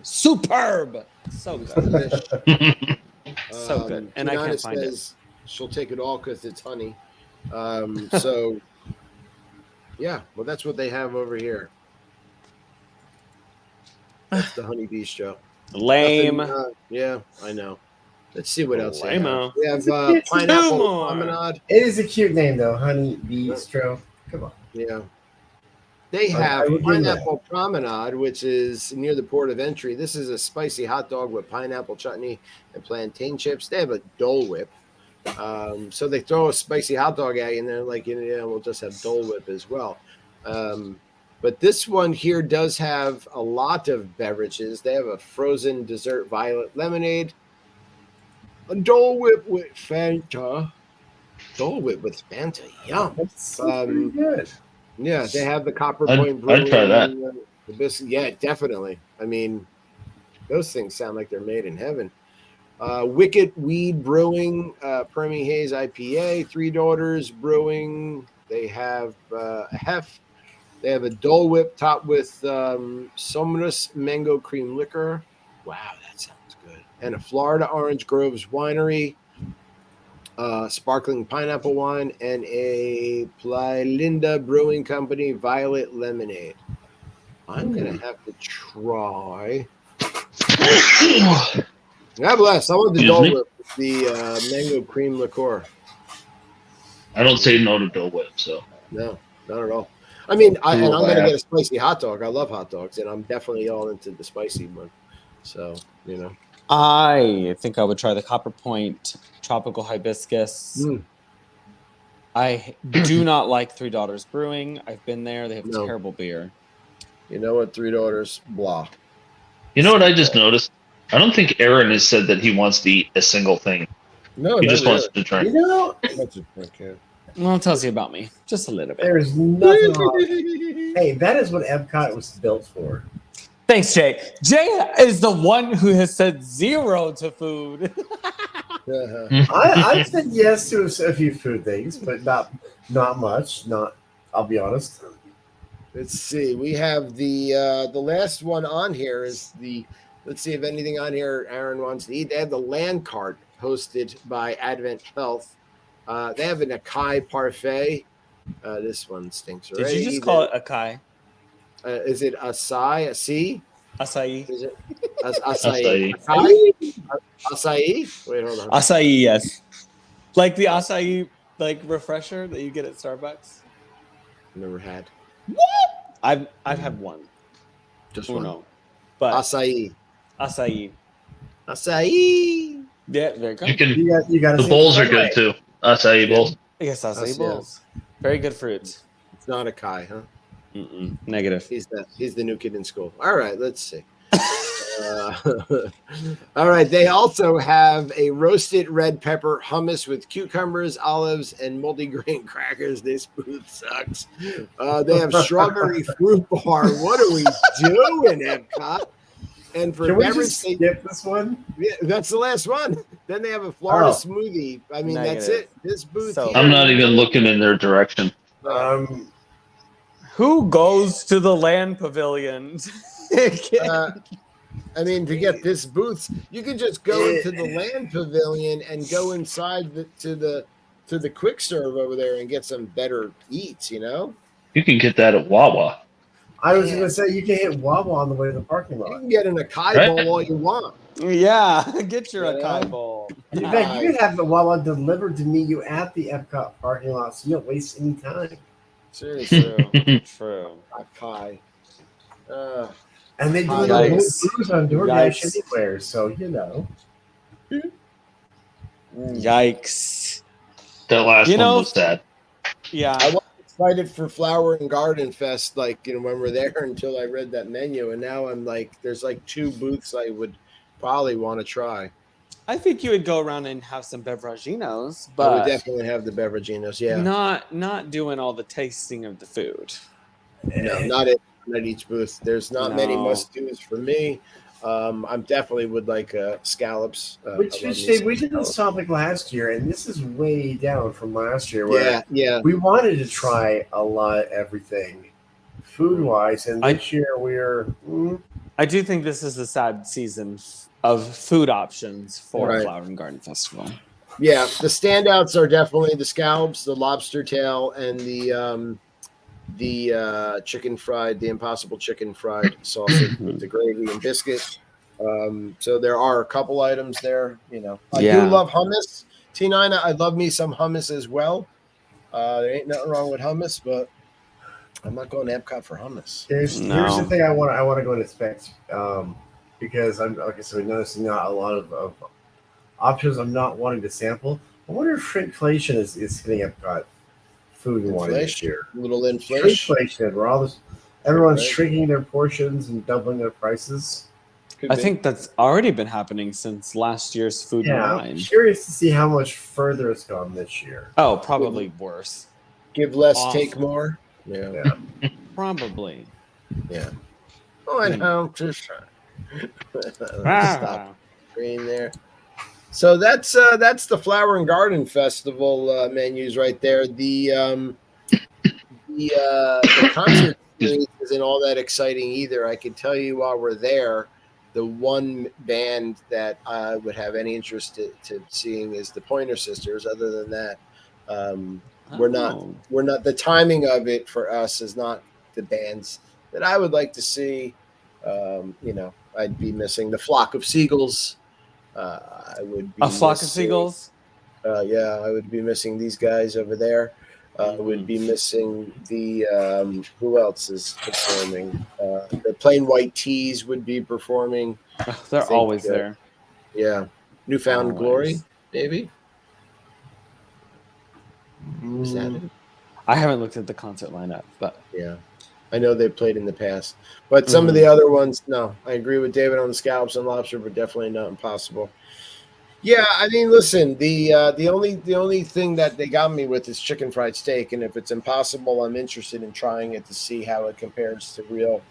superb! So good. So good. And I can't find it. She'll take it all because it's honey. So, yeah. Well, that's what they have over here. That's the Honey Bistro. Lame. Yeah, I know. Let's see what else they have. We have Pineapple Promenade. It is a cute name, though. Honey Bistro. Come on. Yeah. They have Pineapple Promenade, which is near the port of entry. This is a spicy hot dog with pineapple chutney and plantain chips. They have a Dole Whip. So they throw a spicy hot dog at you, and they're like, we'll just have Dole Whip as well. But this one here does have a lot of beverages. They have a frozen dessert violet lemonade, a Dole Whip with Fanta. Dole Whip with Fanta, yum. That's pretty good. Yeah, they have the Copper Point Brewing. I'd try that. The biscuit. Yeah, definitely. I mean, those things sound like they're made in heaven. Wicked Weed Brewing, Permy Hayes IPA, Three Daughters Brewing. They have a Hef. They have a Dole Whip topped with Somnus Mango Cream Liquor. Wow, that sounds good. And a Florida Orange Groves Winery, sparkling pineapple wine, and a Plylinda Brewing Company Violet Lemonade. I'm going to have to try. God bless. I want the Dole Whip with the mango cream liqueur. I don't say no to Dole Whip, so. No, not at all. I mean, I'm going to get a spicy hot dog. I love hot dogs, and I'm definitely all into the spicy one. So, I think I would try the Copper Point Tropical Hibiscus. I do not like Three Daughters Brewing. I've been there. They have terrible beer. You know what? Three Daughters, blah. You know what I just noticed? I don't think Aaron has said that he wants to eat a single thing. No, he just wants to drink. Well, it tells you about me. Just a little bit. There's nothing wrong. Hey, that is what Epcot was built for. Thanks, Jay. Jay is the one who has said zero to food. I said yes to a few food things, but not much. I'll be honest. Let's see. We have the last one on here is the. Let's see if anything on here Aaron wants to eat. They have the land cart hosted by Advent Health. They have an acai parfait. This one stinks already. Did you just call it acai? Is it acai? Acai. Is it acai? Acai? Wait, hold on. Acai, yes. Like the acai refresher that you get at Starbucks. Never had. I've had one. Just one. one. But Acai. acai. Acai. Yeah, very good. You got the bowls are good too. Acai bowls. Yes, acai Acai. bowls. Very good fruits. It's not acai, huh? Negative. He's the new kid in school. All right, let's see. All right, they also have a roasted red pepper hummus with cucumbers, olives, and multigrain crackers. This booth sucks. They have strawberry fruit bar. What are we doing, Epcot? And for Can we beverage, just skip this one? yeah, that's the last one. Then they have a Florida smoothie. I mean, that's Negative. it. This booth. So- here, I'm not even looking in their direction. Who goes to the land pavilion? I mean, to get this booth, you could just go into the land pavilion and go inside to the quick serve over there and get some better eats. You know, You can get that at Wawa. I was going to say you can hit Wawa on the way to the parking you lot. can get an acai Right. bowl all you want. Yeah, get your Yeah. acai bowl. In fact, you can have the Wawa delivered to meet you at the Epcot parking lot, so you don't waste any time. Seriously, True. acai. And they do Yikes. booze on DoorDash Yikes. anywhere, so you know. Yikes. That last You know- one was sad. Yeah. I was excited for Flower and Garden Fest, like when we're there, until I read that menu, and now I'm like, there's like 2 booths I would probably want to try. I think you would go around and have some beveraginos, I would but definitely have the beveraginos. Yeah, not doing all the tasting of the food. no, not at each booth. There's not many No. must-dos for me. I'm definitely would like scallops. Which I love me Dave, some we did this scallops. topic last year, and this is way down from last year. Where Yeah, yeah. we wanted to try a lot of everything, food wise, and this year we're. I do think this is a sad season of food options for Right. Flower and Garden Festival. Yeah, the standouts are definitely the scallops, the lobster tail, and the chicken fried, the Impossible chicken fried sausage with the gravy and biscuit. So there are a couple items there. You know, I Yeah. do love hummus. T9, I love me some hummus as well. There ain't nothing wrong with hummus, but I'm not going to Epcot for hummus. Here's the thing I want to go and inspect because I'm like I said, we're noticing not a lot of options. I'm not wanting to sample. I wonder if shrinkflation is hitting Epcot food and wine this year. Little inflation. Shrinkflation, where everyone's Right. shrinking their portions and doubling their prices. Could I be. think that's already been happening since last year's food Yeah, and I'm wine. curious to see how much further it's gone this year. Oh, probably worse. Give less, Awful. take more. Yeah. Yeah. Probably. Yeah. Oh, and how to shine. Stop screen there. So that's the Flower and Garden Festival menus right there. The concert series isn't all that exciting either. I can tell you while we're there, the one band that I would have any interest to seeing is the Pointer Sisters. Other than that, we're not. The timing of it for us is not the bands that I would like to see. I'd be missing the Flock of Seagulls. I would be A flock of missing- seagulls. Yeah, I would be missing these guys over there. Would be missing the who else is performing? The Plain White Tees would be performing. They're think, always there. Yeah, Newfound Always. Glory, maybe. Is that it? I haven't looked at the concert lineup, but Yeah, I know they played in the past, but some of the other ones, no. I agree with David on the scallops and lobster, but definitely not impossible. Yeah, I mean, listen, the only thing that they got me with is chicken fried steak, and if it's impossible, I'm interested in trying it to see how it compares to real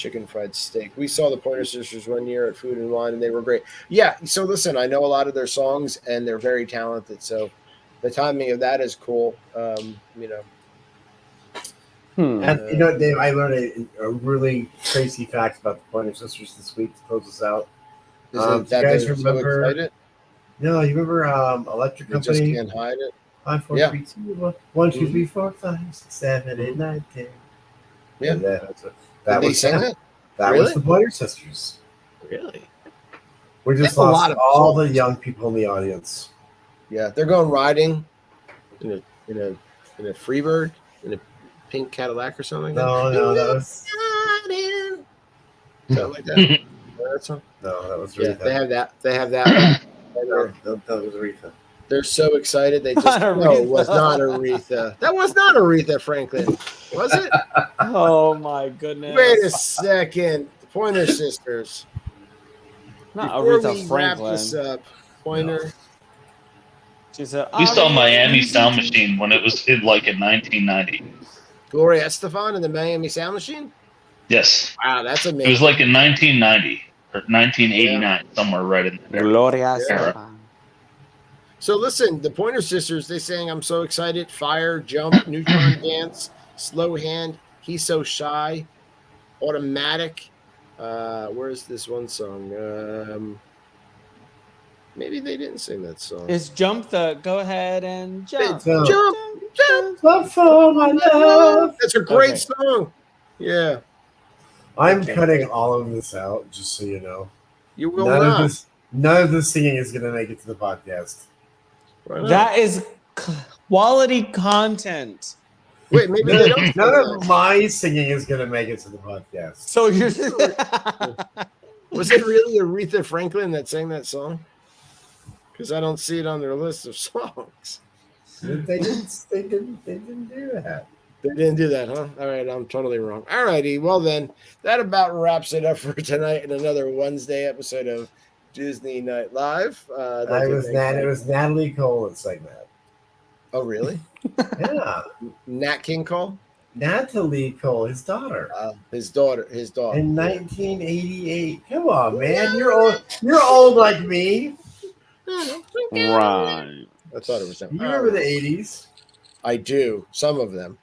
chicken fried steak. We saw the Pointer Sisters one year at Food and Wine, and they were great. Yeah, so listen, I know a lot of their songs, and they're very talented. So the timing of that is cool. And Dave, I learned a really crazy fact about the Pointer Sisters this week to close us out. Is it that you guys they're remember? So excited? No, you remember Electric They Company? just can't hide it. 5, 4, 3, 2, 1, 2, 3, 4, 5, 6, 7, 8, 9, 10. Yeah. That Did was they sing them. it? That Really? was the Pointer Sisters. Really? We just They have a lost lot of all the songs. young people in the audience. Yeah, they're going riding in a Freebird, in a pink Cadillac or something like that. No, that was Something like that. That song? no, that was Yeah, Aretha. they have that. They have that one. No, that was Aretha. They're so excited. They just Not no, it Aretha. was not Aretha. That was not Aretha Franklin, was it? Oh my goodness! Wait a second. The Pointer Sisters. Not Before Aretha we Franklin. wrap this up, Pointer. She said, We saw "Aretha, Miami easy Sound to-" Machine when it was in 1990. Gloria Estefan and the Miami Sound Machine. Yes, Wow, that's it amazing. was like in 1990 or 1989, somewhere right in there. Gloria Yeah. Estefan. So listen, the Pointer Sisters, they sang I'm So Excited, Fire, Jump, Neutron Dance, Slow Hand, He's So Shy, Automatic. Where's this one song? Maybe they didn't sing that song. Is jump the go ahead and jump. Jump. Jump. Love for my love. That's a great Okay. song. Yeah. I'm cutting all of this out, just so you know. You will None not. of this singing is going to make it to the podcast. Why not? That is quality content. Wait, maybe they don't. None of my singing is going to make it to the podcast. So you're Was it really Aretha Franklin that sang that song? Because I don't see it on their list of songs. They didn't do that. They didn't do that, huh? All right, I'm totally wrong. All righty, well then, that about wraps it up for tonight in another Wednesday episode of Disney Night Live. It was Natalie Cole that sang that. Oh, really? Yeah, Nat King Cole? Natalie Cole, his daughter. His daughter. In 1988. Come on, man. You're old. You're old like me. right. I thought it was them. You remember the 80s? I do. Some of them.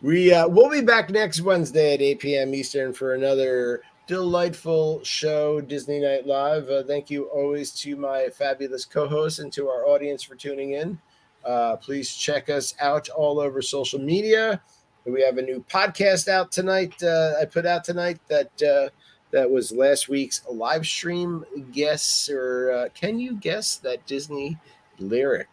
We'll be back next Wednesday at 8 p.m. Eastern for another delightful show, Disney Night Live. Thank you always to my fabulous co-hosts and to our audience for tuning in. Please check us out all over social media. We have a new podcast out tonight. I put out tonight that was last week's live stream guess, or can you guess that Disney lyric?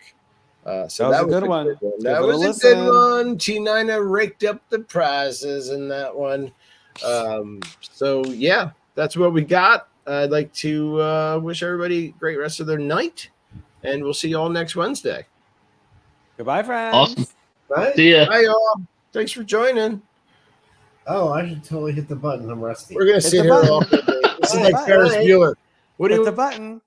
So That was a good one. That Give it a was a listen. good one. T9 raked up the prizes in that one. So yeah, that's what we got. I'd like to wish everybody a great rest of their night, and we'll see you all next Wednesday. Goodbye, friends. Awesome. Right? See ya. Bye, y'all. Thanks for joining. Oh, I should totally hit the button. I'm rusty. We're gonna Hit sit the here button. all day. This is Bye. like Ferris Bye. Bueller. What do Hit you? the button.